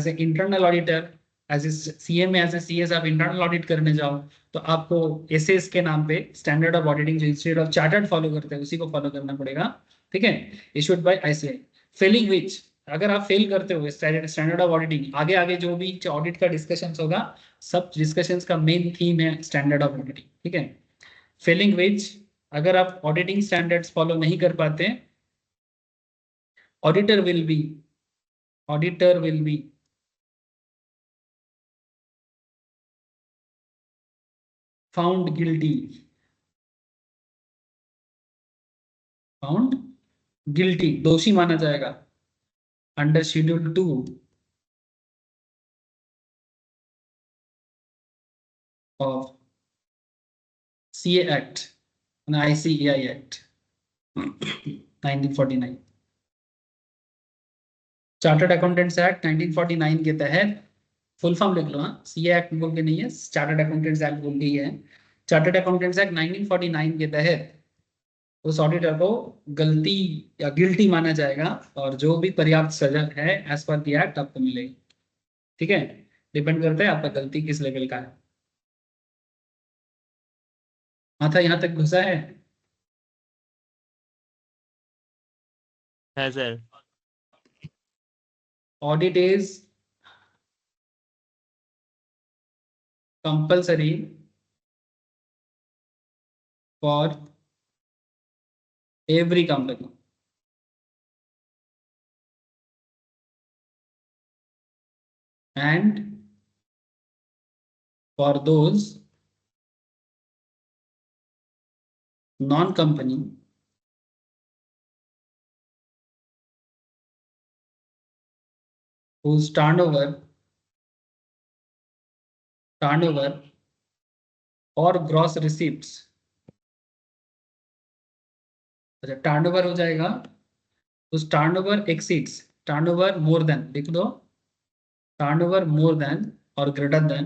a internal auditor, as a CMA, as a CS आप इंटरनल ऑडिट करने जाओ, तो आपको एसएस के नाम पे स्टैंडर्ड ऑफ ऑडिटिंग जो इंस्टीट्यूट ऑफ चार्टर्ड फॉलो करते हैं उसी को फॉलो करना पड़ेगा। ठीक है, issued by ICI. Failing which, अगर आप फेल करते हो स्टैंडर्ड ऑफ ऑडिटिंग, आगे आगे जो भी ऑडिट का डिस्कशन होगा, सब डिस्कशंस का मेन थीम है स्टैंडर्ड ऑफ ऑडिटिंग। ठीक है, फेलिंग विच, अगर आप ऑडिटिंग स्टैंडर्ड्स फॉलो नहीं कर पाते, auditor will be found guilty, दोषी माना जाएगा under schedule 2 of CA act and ICAI act 1949, chartered accountants act 1949 के तहत, फुल फॉर्म लिख लो, हाँ, सीए एक्ट बोल के नहीं है, चार्टर्ड अकाउंटेंट्स एक्ट बोल के ही है। चार्टर्ड अकाउंटेंट्स एक्ट 1949 के तहत उस ऑडिटर को गलती या गिल्टी माना जाएगा और जो भी पर्याप्त सजा है एज पर द एक्ट आपको मिलेगी। ठीक है, डिपेंड करता है आपका गलती किस लेवल का है। माथा यहाँ तक घुसा है? Sir. Audit is compulsory for every company and for those non-company whose turnover or gross receipts, अच्छा टर्नओवर हो जाएगा, उस turnover exceeds, turnover more than लिख दो, टर्नओवर मोर देन और greater than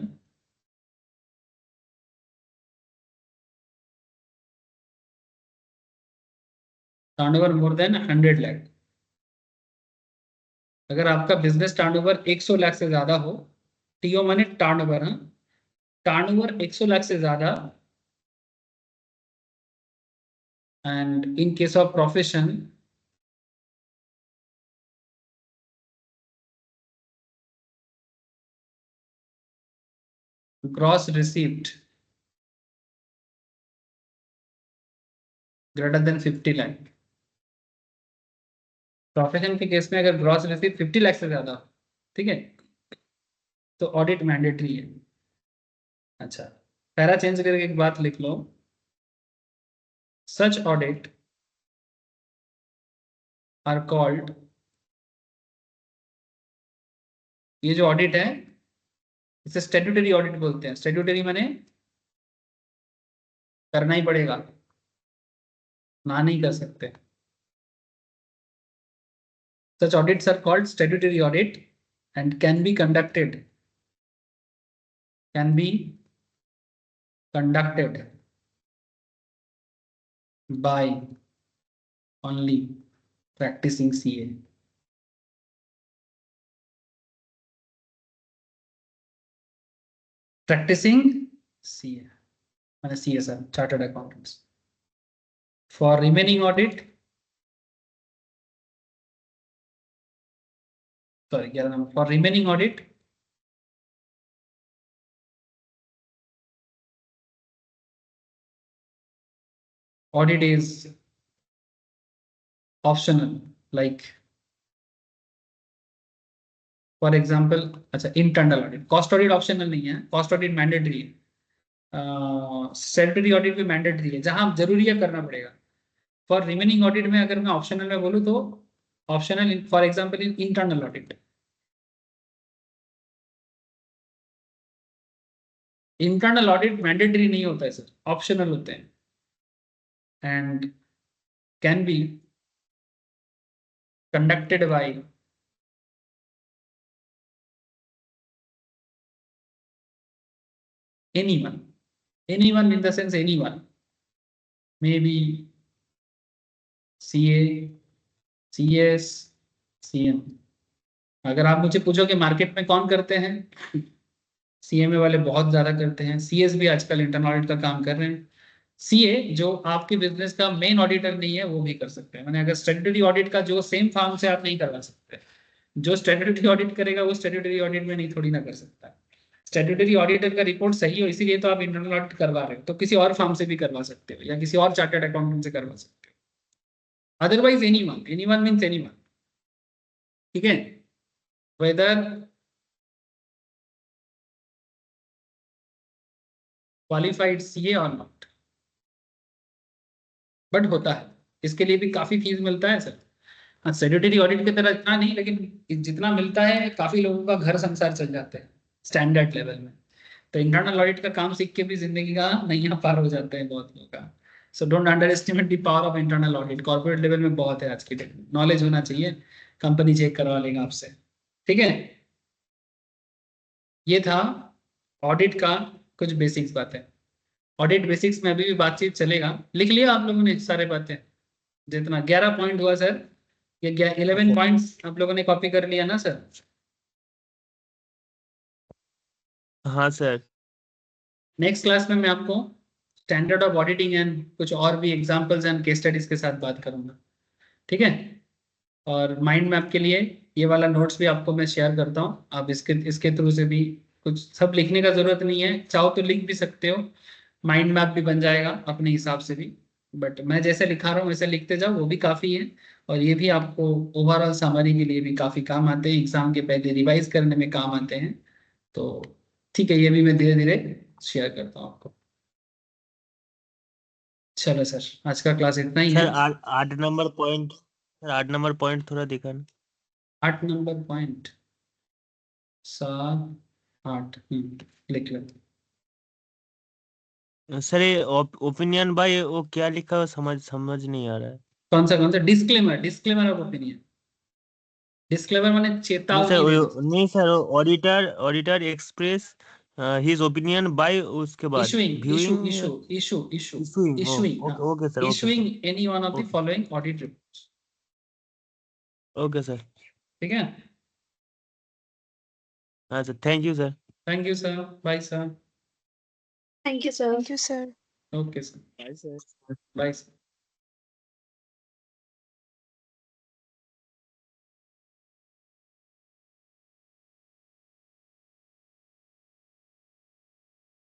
turnover more than 100 lakh. अगर आपका बिजनेस टर्नओवर 100 लाख से ज्यादा हो, टीओ माने टर्नओवर, हाँ, टर्नओवर 100 लाख से ज्यादा, and in case of profession gross receipt greater than 50 lakh. Profession के केस में अगर ग्रॉस रिसीप्ट 50 लाख से ज्यादा, ठीक है, तो ऑडिट मैंडेटरी है। अच्छा, पैरा चेंज करके एक बात लिख लो, सच ऑडिट आर कॉल्ड, ये जो ऑडिट है इसे स्टैट्यूटरी ऑडिट बोलते हैं। स्टैट्यूटरी माने करना ही पड़ेगा, ना नहीं कर सकते। Such audits are called statutory audit and can be conducted by only practicing CA. Practicing CA, and CSR, Chartered Accountants. For remaining audit, sorry, for remaining audit, audit is optional, like for example, अच्छा internal audit, cost audit optional नहीं है, cost audit mandatory है, statutory audit भी mandatory है, जहां जरूरी है करना पड़ेगा। फॉर रिमेनिंग ऑडिट में अगर मैं ऑप्शनल में बोलूँ तो optional, for example in internal audit, internal audit mandatory नहीं होता है सर, ऑप्शनल होते हैं and can be conducted by anyone in the sense anyone may be CA, CS, CM। अगर आप मुझे पूछो कि मार्केट में कौन करते हैं, CMA वाले बहुत ज्यादा करते हैं। CS भी आजकल इंटरनल ऑडिट का काम कर रहे हैं। CA जो आपके बिजनेस का मेन ऑडिटर नहीं है वो भी कर सकते हैं। मैंने अगर स्टैट्यूटरी ऑडिट का जो सेम फार्म से आप नहीं करवा सकते, जो स्टैट्यूटरी ऑडिट करेगा वो स्टैट्यूटरी ऑडिट में नहीं थोड़ी ना कर सकता है। स्टैट्यूटरी ऑडिटर का रिपोर्ट सही हो इसीलिए तो आप इंटरनल ऑडिट करवा रहे हो, तो किसी और फर्म से भी करवा सकते हो या किसी और चार्टर्ड अकाउंटेंट से करवा सकते हो। अदरवाइज एनीवन मींस एनीवन, ठीक है, वेदर क्वालिफाइड CA और नॉट, बट होता है। इसके लिए भी काफी फीस मिलता है सर। हाँ, स्टैट्यूटरी ऑडिट की तरह इतना नहीं, लेकिन जितना मिलता है काफी लोगों का घर संसार चल जाते हैं स्टैंडर्ड लेवल में। तो इंटरनल ऑडिट का काम सीख के भी जिंदगी का नैया पार हो जाते हैं बहुत लोगों का। So don't under estimate the power of internal audit. Corporate level में बहुत है आज की डेट में, नॉलेज होना चाहिए, कंपनी चेक करवा लेगा आपसे, ठीक है। ये था ऑडिट का कुछ बेसिक्स बातें। ऑडिट बेसिक्स में अभी भी बातचीत चलेगा। लिख लिया आप लोगों ने सारे बातें? जितना 11 पॉइंट हुआ सर, ये 11 पॉइंट्स आप लोगों ने कॉपी कर लिया ना सर? हाँ सर। नेक्स्ट क्लास में मैं आपको स्टैंडर्ड ऑफ ऑडिटिंग एंड कुछ और भी एग्जांपल्स एंड केस स्टडीज के साथ बात करूंगा, ठीक है। और माइंड मैप के लिए ये वाला नोट्स भी आपको मैं शेयर करता हूँ, आप इसके थ्रू से भी कुछ सब लिखने का जरूरत नहीं है, चाहो तो लिख भी सकते हो, माइंड मैप भी बन जाएगा अपने हिसाब से भी। बट मैं जैसे लिखा रहा हूँ वैसे लिखते जाओ, वो भी काफ़ी है। और ये भी आपको ओवरऑल समरी के लिए भी काफ़ी काम आते हैं, एग्जाम के पहले रिवाइज करने में काम आते हैं। तो ठीक है, ये भी मैं धीरे धीरे शेयर करता हूँ आपको। चलो सर, आज का क्लास इतना ही है। Sir 8 number point, sir 8 number point थोड़ा दिखाना। 8 नंबर पॉइंट, 7, 8, लिख लो। सर ये ओपिनियन बाय वो क्या लिखा है समझ नहीं आ रहा है। कौन सा डिस्क्लेमर ऑफ ओपिनियन। डिस्क्लेमर माने नहीं चेतावनी सर देना। नहीं sir, auditor express his opinion by, उसके बाद issuing issue viewing issue issue issue issuing. Issuing, हाँ, okay okay sir, okay sir, issuing any one of the okay following audit reports, okay sir. ठीक है। हाँ sir, thank you sir. Thank you sir, bye sir. Thank you, sir. Thank you, sir. Okay sir, bye sir. Bye sir.